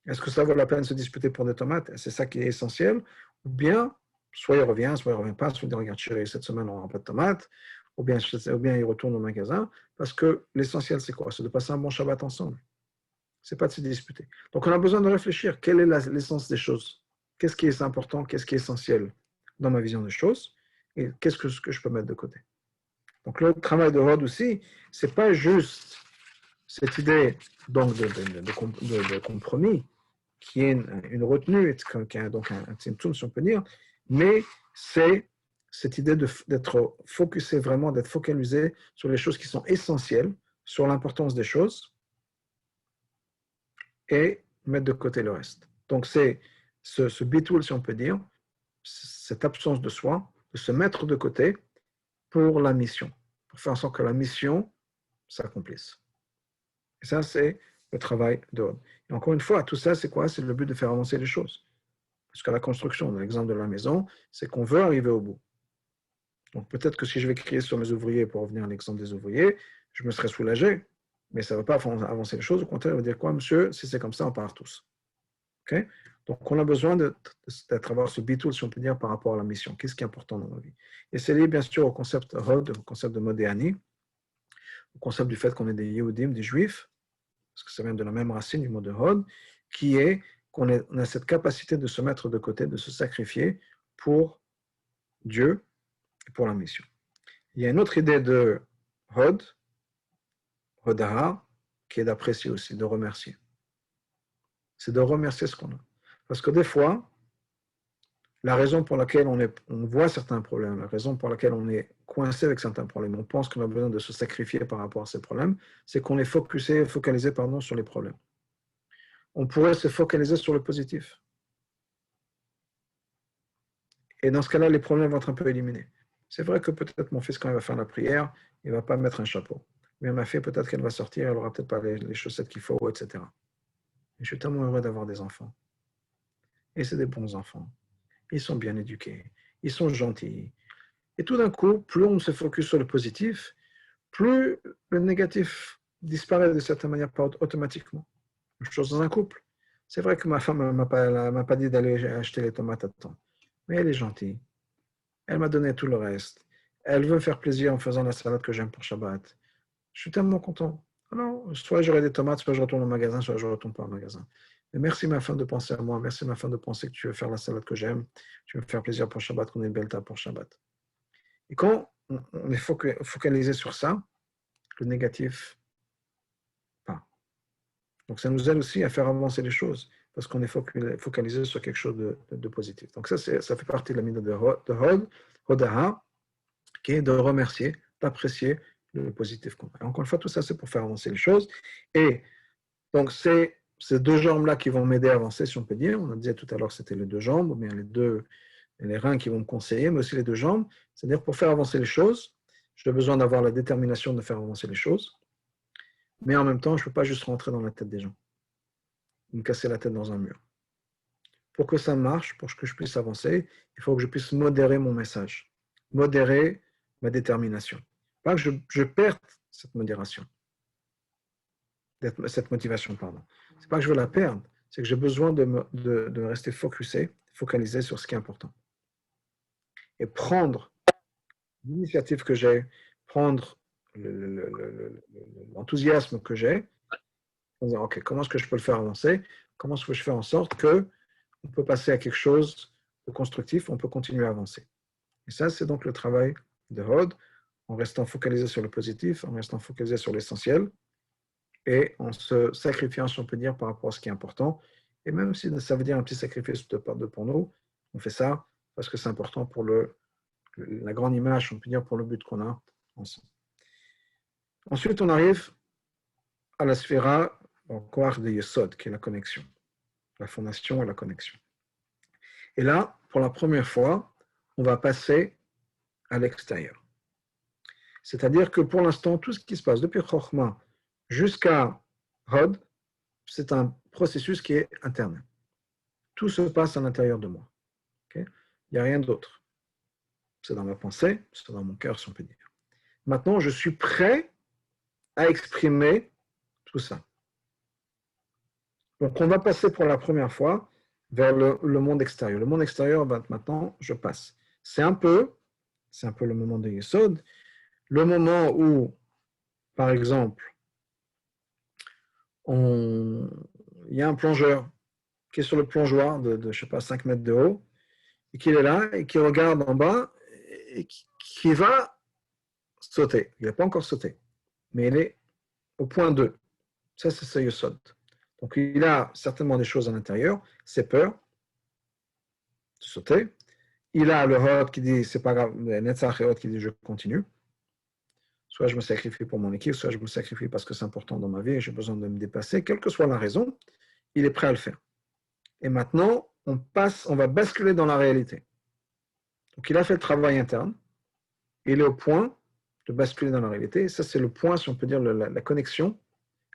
Est-ce que ça vaut la peine de se disputer pour des tomates? C'est ça qui est essentiel? Ou bien, soit il revient pas, soit il dit, regarde chérie, cette semaine on n'aura pas de tomates, ou bien il retourne au magasin, parce que l'essentiel c'est quoi? C'est de passer un bon Shabbat ensemble. C'est pas de se disputer. Donc on a besoin de réfléchir. Quelle est l'essence des choses? Qu'est-ce qui est important? Qu'est-ce qui est essentiel dans ma vision des choses? Et qu'est-ce que je peux mettre de côté? Donc le travail de Hod aussi, c'est pas juste cette idée donc de compromis qui est une retenue, qui est donc un symptôme si on peut dire, mais c'est cette idée d'être focusé vraiment, d'être focalisé sur les choses qui sont essentielles, sur l'importance des choses et mettre de côté le reste. Donc c'est ce bitoul si on peut dire, cette absence de soi, de se mettre de côté pour la mission, pour faire en sorte que la mission s'accomplisse. Et ça, c'est le travail de Hod. Et encore une fois, tout ça, c'est quoi? C'est le but de faire avancer les choses. Parce que la construction, dans l'exemple de la maison, c'est qu'on veut arriver au bout. Donc peut-être que si je vais crier sur mes ouvriers, pour revenir à l'exemple des ouvriers, je me serais soulagé, mais ça ne va pas avancer les choses. Au contraire, il va dire quoi, monsieur, si c'est comme ça, on part tous. Okay? Donc on a besoin d'avoir ce bitoul, si on peut dire, par rapport à la mission. Qu'est-ce qui est important dans la vie? Et c'est lié bien sûr au concept Hod, au concept de Modéani, au concept du fait qu'on est des Yehudim, des Juifs, parce que ça vient de la même racine du mot de Hod, qui est qu'on a cette capacité de se mettre de côté, de se sacrifier pour Dieu et pour la mission. Il y a une autre idée de Hod, Hodaha, qui est d'apprécier aussi, de remercier. C'est de remercier ce qu'on a. Parce que des fois, la raison pour laquelle on voit certains problèmes, la raison pour laquelle on est coincé avec certains problèmes, on pense qu'on a besoin de se sacrifier par rapport à ces problèmes, c'est qu'on est focalisé sur les problèmes. On pourrait se focaliser sur le positif. Et dans ce cas-là, les problèmes vont être un peu éliminés. C'est vrai que peut-être mon fils, quand il va faire la prière, il ne va pas mettre un chapeau. Mais ma fille, peut-être qu'elle va sortir, elle n'aura peut-être pas les chaussettes qu'il faut, etc. Et je suis tellement heureux d'avoir des enfants. Et c'est des bons enfants. Ils sont bien éduqués. Ils sont gentils. Et tout d'un coup, plus on se focus sur le positif, plus le négatif disparaît de certaine manière automatiquement. Une chose dans un couple. C'est vrai que ma femme ne m'a pas dit d'aller acheter les tomates à temps. Mais elle est gentille. Elle m'a donné tout le reste. Elle veut me faire plaisir en faisant la salade que j'aime pour Shabbat. Je suis tellement content. Alors, soit j'aurai des tomates, soit je retourne au magasin, soit je ne retourne pas au magasin. Mais merci ma femme de penser à moi. Merci ma femme de penser que tu veux faire la salade que j'aime. Tu veux me faire plaisir pour Shabbat, qu'on ait une belle table pour Shabbat. Et quand on est focalisé sur ça, le négatif, pas. Donc ça nous aide aussi à faire avancer les choses, parce qu'on est focalisé sur quelque chose de positif. Donc ça fait partie de la minute de Hod, Hodaha, qui est de remercier, d'apprécier le positif qu'on a. Encore une fois, tout ça, c'est pour faire avancer les choses. Et donc, c'est ces deux jambes-là qui vont m'aider à avancer, si on peut dire. On a dit tout à l'heure que c'était les deux jambes, ou bien les reins qui vont me conseiller, mais aussi les deux jambes. C'est-à-dire, pour faire avancer les choses, j'ai besoin d'avoir la détermination de faire avancer les choses. Mais en même temps, je ne peux pas juste rentrer dans la tête des gens, me casser la tête dans un mur. Pour que ça marche, pour que je puisse avancer, il faut que je puisse modérer mon message, modérer ma détermination. Pas que je perde cette modération, cette motivation, pardon. C'est pas que je veux la perdre, c'est que j'ai besoin de rester focalisé sur ce qui est important. Et prendre l'initiative que j'ai, prendre l'enthousiasme que j'ai, en disant, OK, comment est-ce que je peux le faire avancer? Comment est-ce que je fais en sorte qu'on peut passer à quelque chose de constructif, on peut continuer à avancer. Et ça, c'est donc le travail de Hod, en restant focalisé sur le positif, en restant focalisé sur l'essentiel, et en se sacrifiant, si on peut dire, par rapport à ce qui est important. Et même si ça veut dire un petit sacrifice pour nous, on fait ça parce que c'est important pour la grande image, on peut dire, pour le but qu'on a ensemble. Ensuite, on arrive à la sphéra, au Koach de Yesod, qui est la connexion, la fondation et la connexion. Et là, pour la première fois, on va passer à l'extérieur. C'est-à-dire que pour l'instant, tout ce qui se passe depuis Chokhmah jusqu'à Hod, c'est un processus qui est interne. Tout se passe à l'intérieur de moi. Okay? Il n'y a rien d'autre. C'est dans ma pensée, c'est dans mon cœur, si on peut dire. Maintenant, je suis prêt à exprimer tout ça. Donc, on va passer pour la première fois vers le monde extérieur. Le monde extérieur, maintenant, je passe. C'est un peu le moment de Yesod, le moment où, par exemple, il y a un plongeur qui est sur le plongeoir de je ne sais pas, 5 mètres de haut, et qu'il est là, et qui regarde en bas, et qui va sauter. Il n'a pas encore sauté, mais il est au point 2. Ça, c'est ce Yesod. Donc, il a certainement des choses à l'intérieur, c'est peur de sauter. Il a le Hod qui dit, c'est pas grave, le Netzach et Hod qui dit, je continue. Soit je me sacrifie pour mon équipe, soit je me sacrifie parce que c'est important dans ma vie et j'ai besoin de me dépasser. Quelle que soit la raison, il est prêt à le faire. Et maintenant, on va basculer dans la réalité. Donc, il a fait le travail interne. Il est au point de basculer dans la réalité. Et ça, c'est le point, si on peut dire, la connexion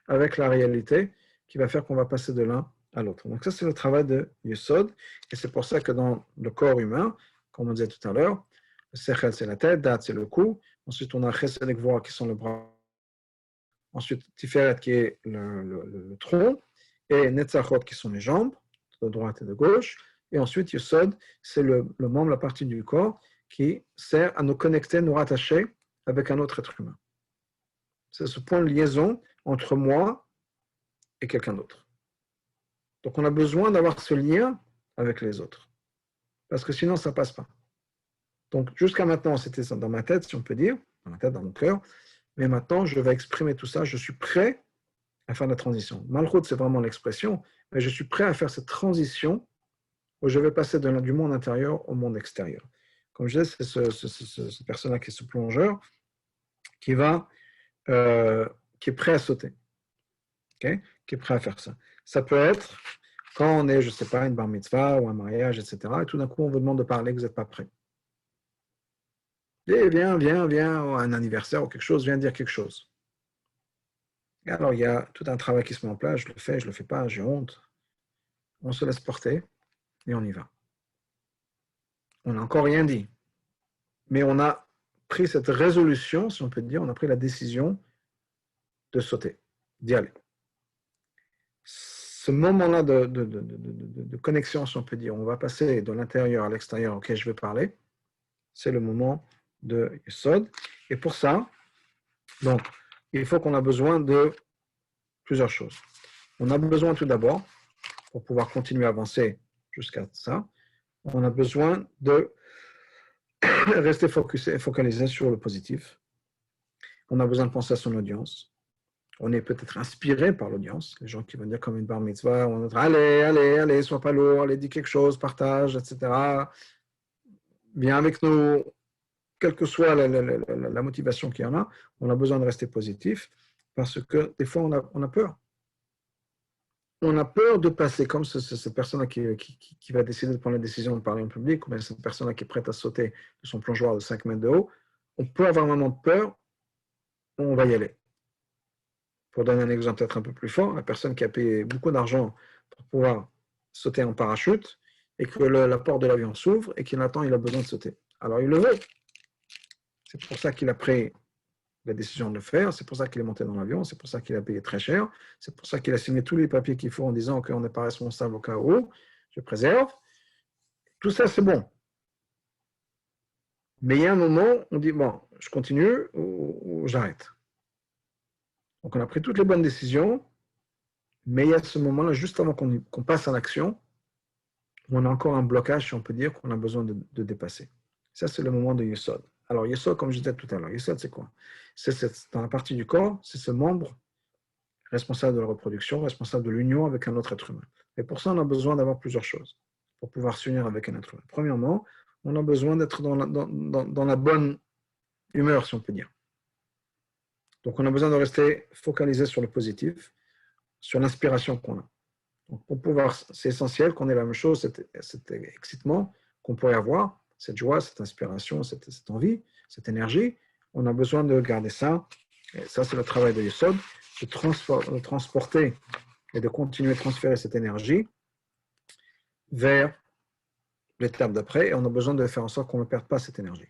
avec la réalité qui va faire qu'on va passer de l'un à l'autre. Donc ça, c'est le travail de Yesod. Et c'est pour ça que dans le corps humain, comme on disait tout à l'heure, le Sechel, c'est la tête, Dat, c'est le cou. Ensuite, on a Chesed et Gvora qui sont le bras. Ensuite, Tiferet qui est le tronc. Et Netzachot qui sont les jambes, de droite et de gauche. Et ensuite, Yesod, c'est le membre, la partie du corps qui sert à nous connecter, nous rattacher avec un autre être humain. C'est ce point de liaison entre moi et quelqu'un d'autre. Donc, on a besoin d'avoir ce lien avec les autres. Parce que sinon, ça ne passe pas. Donc, jusqu'à maintenant, c'était dans ma tête, si on peut dire, dans ma tête, dans mon cœur. Mais maintenant, je vais exprimer tout ça. Je suis prêt à faire la transition. Malchut, c'est vraiment l'expression, mais je suis prêt à faire cette transition où je vais passer du monde intérieur au monde extérieur. Comme je disais, c'est cette personne-là qui est ce plongeur qui est prêt à sauter, okay? Qui est prêt à faire ça. Ça peut être quand on est, je ne sais pas, une bar mitzvah ou un mariage, etc. Et tout d'un coup, on vous demande de parler, que vous n'êtes pas prêt. Et viens, un anniversaire ou quelque chose, viens dire quelque chose. Et alors, il y a tout un travail qui se met en place, je le fais, je ne le fais pas, j'ai honte. On se laisse porter et on y va. On n'a encore rien dit. Mais on a pris cette résolution, si on peut dire, on a pris la décision de sauter, d'y aller. Ce moment-là de connexion, si on peut dire, on va passer de l'intérieur à l'extérieur auquel je vais parler, c'est le moment de Yesod. Et pour ça, donc, il faut qu'on a besoin de plusieurs choses. On a besoin tout d'abord, pour pouvoir continuer à avancer jusqu'à ça, on a besoin de rester focalisé sur le positif. On a besoin de penser à son audience. On est peut-être inspiré par l'audience, les gens qui vont dire comme une bar mitzvah, on va dire allez, sois pas lourd, allez, dis quelque chose, partage, etc. Viens avec nous, quelle que soit la motivation qu'il y en a, on a besoin de rester positif parce que des fois on a peur. On a peur de passer, comme cette personne-là qui va décider de prendre la décision de parler en public, ou bien cette personne-là qui est prête à sauter de son plongeoir de 5 mètres de haut, on peut avoir un moment de peur, on va y aller. Pour donner un exemple peut-être un peu plus fort, la personne qui a payé beaucoup d'argent pour pouvoir sauter en parachute, et que la porte de l'avion s'ouvre, et qu'il attend, il a besoin de sauter. Alors il le veut. C'est pour ça qu'il a pris la décision de le faire, c'est pour ça qu'il est monté dans l'avion, c'est pour ça qu'il a payé très cher, c'est pour ça qu'il a signé tous les papiers qu'il faut en disant qu'on n'est pas responsable au cas où, je préserve. Tout ça, c'est bon. Mais il y a un moment, on dit, bon, je continue ou j'arrête. Donc on a pris toutes les bonnes décisions, mais il y a ce moment-là, juste avant qu'on passe à l'action, où on a encore un blocage, si on peut dire, qu'on a besoin de dépasser. Ça, c'est le moment de Yesod. Alors, Yesod, comme je disais tout à l'heure, Yesod, c'est quoi? C'est dans la partie du corps, c'est ce membre responsable de la reproduction, responsable de l'union avec un autre être humain. Et pour ça, on a besoin d'avoir plusieurs choses pour pouvoir s'unir avec un être humain. Premièrement, on a besoin d'être dans la bonne humeur, si on peut dire. Donc, on a besoin de rester focalisé sur le positif, sur l'inspiration qu'on a. Donc, pour pouvoir, c'est essentiel qu'on ait la même chose, cet excitement qu'on pourrait avoir, cette joie, cette inspiration, cette envie, cette énergie. On a besoin de garder ça. Et ça, c'est le travail de Yesod, de transporter et de continuer de transférer cette énergie vers l'étape d'après. Et on a besoin de faire en sorte qu'on ne perde pas cette énergie.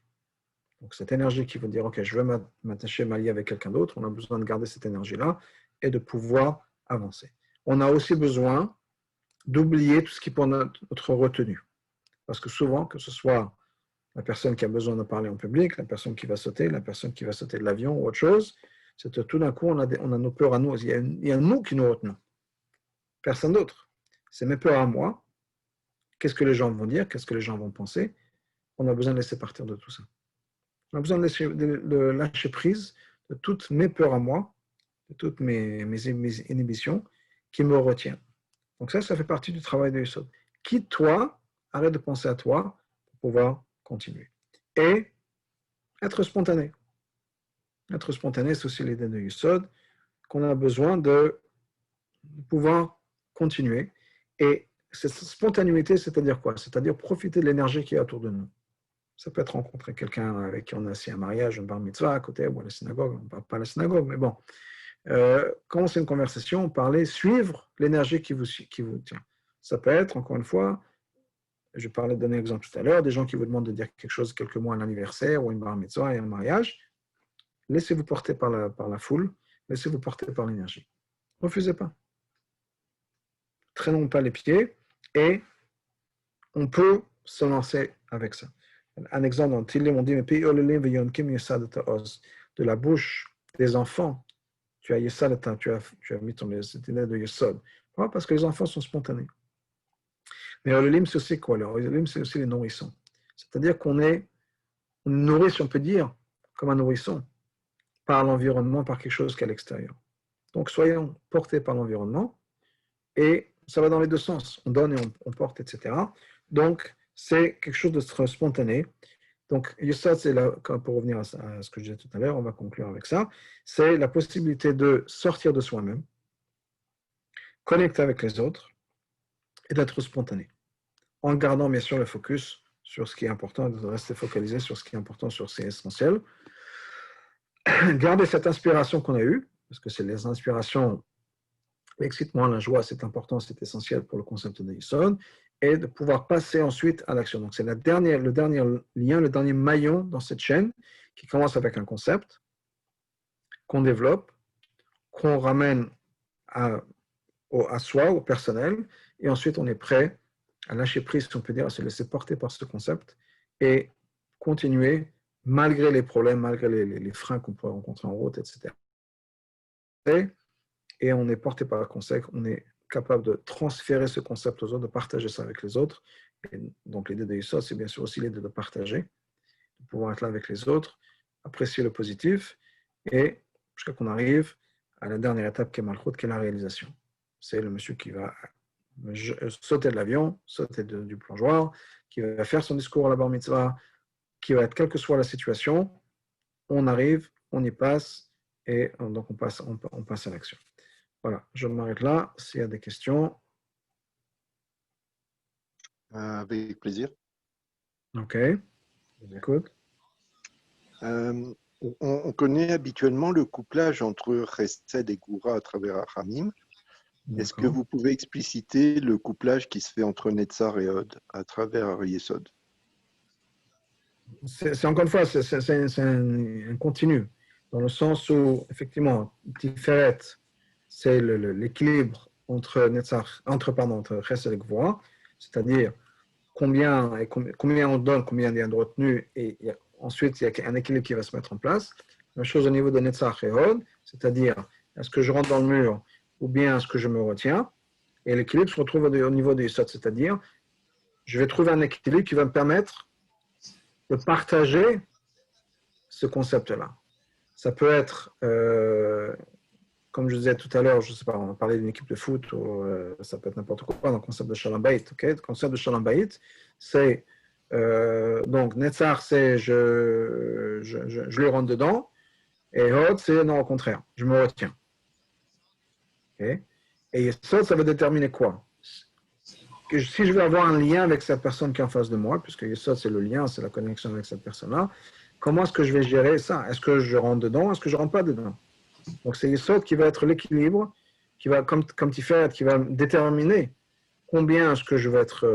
Donc, cette énergie qui veut dire, OK, je veux m'attacher, m'allier avec quelqu'un d'autre, on a besoin de garder cette énergie-là et de pouvoir avancer. On a aussi besoin d'oublier tout ce qui peut être retenu. Parce que souvent, que ce soit la personne qui a besoin de parler en public, la personne qui va sauter, la personne qui va sauter de l'avion ou autre chose, c'est que tout d'un coup, on a nos peurs à nous. Il y a nous qui nous retenons. Personne d'autre. C'est mes peurs à moi. Qu'est-ce que les gens vont dire? Qu'est-ce que les gens vont penser? On a besoin de laisser partir de tout ça. On a besoin de lâcher prise de toutes mes peurs à moi, de toutes mes inhibitions qui me retiennent. Donc ça fait partie du travail de Yesod. Quitte toi, arrête de penser à toi pour pouvoir continuer. Et être spontané. Être spontané, c'est aussi l'idée de Yesod, qu'on a besoin de pouvoir continuer. Et cette spontanéité, c'est-à-dire quoi? C'est-à-dire profiter de l'énergie qui est autour de nous. Ça peut être rencontrer quelqu'un avec qui on a assis un mariage, un bar mitzvah à côté, ou à la synagogue, pas à la synagogue, mais bon. commencer une conversation, parler, suivre l'énergie qui vous tient. Ça peut être, encore une fois, je parlais de donner un exemple tout à l'heure, des gens qui vous demandent de dire quelque chose quelques mois à l'anniversaire ou une bar mitzvah et un mariage. Laissez-vous porter par la foule, laissez-vous porter par l'énergie. Refusez pas. Traînons pas les pieds et on peut se lancer avec ça. Un exemple dans Tilim, on dit de la bouche des enfants, tu as Yesod, tu as mis ton cette idée de Yesod. Pourquoi? Parce que les enfants sont spontanés. Mais Ololim, c'est aussi quoi? Ololim, c'est aussi les nourrissons. C'est-à-dire qu'on nourrit, si on peut dire, comme un nourrisson, par l'environnement, par quelque chose qui est à l'extérieur. Donc, soyons portés par l'environnement et ça va dans les deux sens. On donne et on porte, etc. Donc, c'est quelque chose de très spontané. Donc, Yesod, c'est là, pour revenir à ce que je disais tout à l'heure, on va conclure avec ça, c'est la possibilité de sortir de soi-même, connecter avec les autres et d'être spontané, en gardant bien sûr le focus sur ce qui est important, de rester focalisé sur ce qui est important, sur ce qui est essentiel. Garder cette inspiration qu'on a eue, parce que c'est les inspirations, l'excitement, la joie, c'est important, c'est essentiel pour le concept de Yesod, et de pouvoir passer ensuite à l'action. Donc c'est le dernier lien, le dernier maillon dans cette chaîne qui commence avec un concept qu'on développe, qu'on ramène à soi, au personnel, et ensuite on est prêt à lâcher prise, si on peut dire, à se laisser porter par ce concept et continuer malgré les problèmes, malgré les freins qu'on pourrait rencontrer en route, etc. Et on est porté par le concept, on est capable de transférer ce concept aux autres, de partager ça avec les autres. Et donc l'idée de Yesod, c'est bien sûr aussi l'idée de partager, de pouvoir être là avec les autres, apprécier le positif, et jusqu'à qu'on arrive à la dernière étape qui est Malchut, qui est la réalisation. C'est le monsieur qui va sauter de l'avion, sauter du plongeoir, qui va faire son discours à la bar mitzvah, qui va être, quelle que soit la situation, on arrive, on y passe, et donc on passe à l'action. Voilà, je m'arrête là. S'il y a des questions. Avec plaisir. Ok, je vous écoute. On connaît habituellement le couplage entre Chesed et Goura à travers Achamim. Est-ce que vous pouvez expliciter le couplage qui se fait entre Netzar et Hod à travers Yesod? C'est encore une fois, c'est un continu, dans le sens où, effectivement, Tiferet, c'est l'équilibre entre Chesed et Gvura, c'est-à-dire combien on donne, combien il y a de retenue, et ensuite il y a un équilibre qui va se mettre en place. La même chose au niveau de Netzach et Hod, c'est-à-dire est-ce que je rentre dans le mur ou bien est-ce que je me retiens, et l'équilibre se retrouve au niveau de Yesod, c'est-à-dire je vais trouver un équilibre qui va me permettre de partager ce concept-là. Ça peut être, comme je disais tout à l'heure, je ne sais pas, on a parlé d'une équipe de foot, ou ça peut être n'importe quoi, dans le concept de Shalom Bayit. Okay? Le concept de Shalom Bayit, c'est donc Netzach, c'est je lui rentre dedans, et Hod, c'est non, au contraire, je me retiens. Okay? Et ça va déterminer quoi? Si je veux avoir un lien avec cette personne qui est en face de moi, puisque Yesod, c'est le lien, c'est la connexion avec cette personne-là, comment est-ce que je vais gérer ça? Est-ce que je rentre dedans? Est-ce que je ne rentre pas dedans? Donc, c'est Yesod qui va être l'équilibre, qui va, comme Tiferet, qui va déterminer combien est-ce que je vais être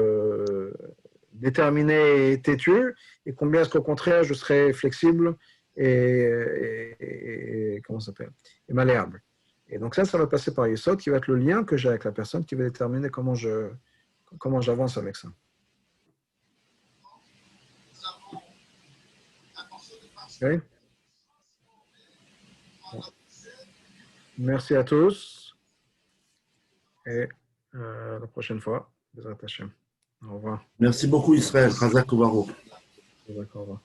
déterminé et têtu, et combien est-ce qu'au contraire, je serai flexible et comment ça s'appelle? Et malléable. Et donc ça va passer par Yesod, qui va être le lien que j'ai avec la personne, qui va déterminer comment j'avance avec ça. Okay. Merci à tous et la prochaine fois, Bezrat Hashem. Au revoir. Merci beaucoup Israël. Chazak Ubaruch. Au revoir.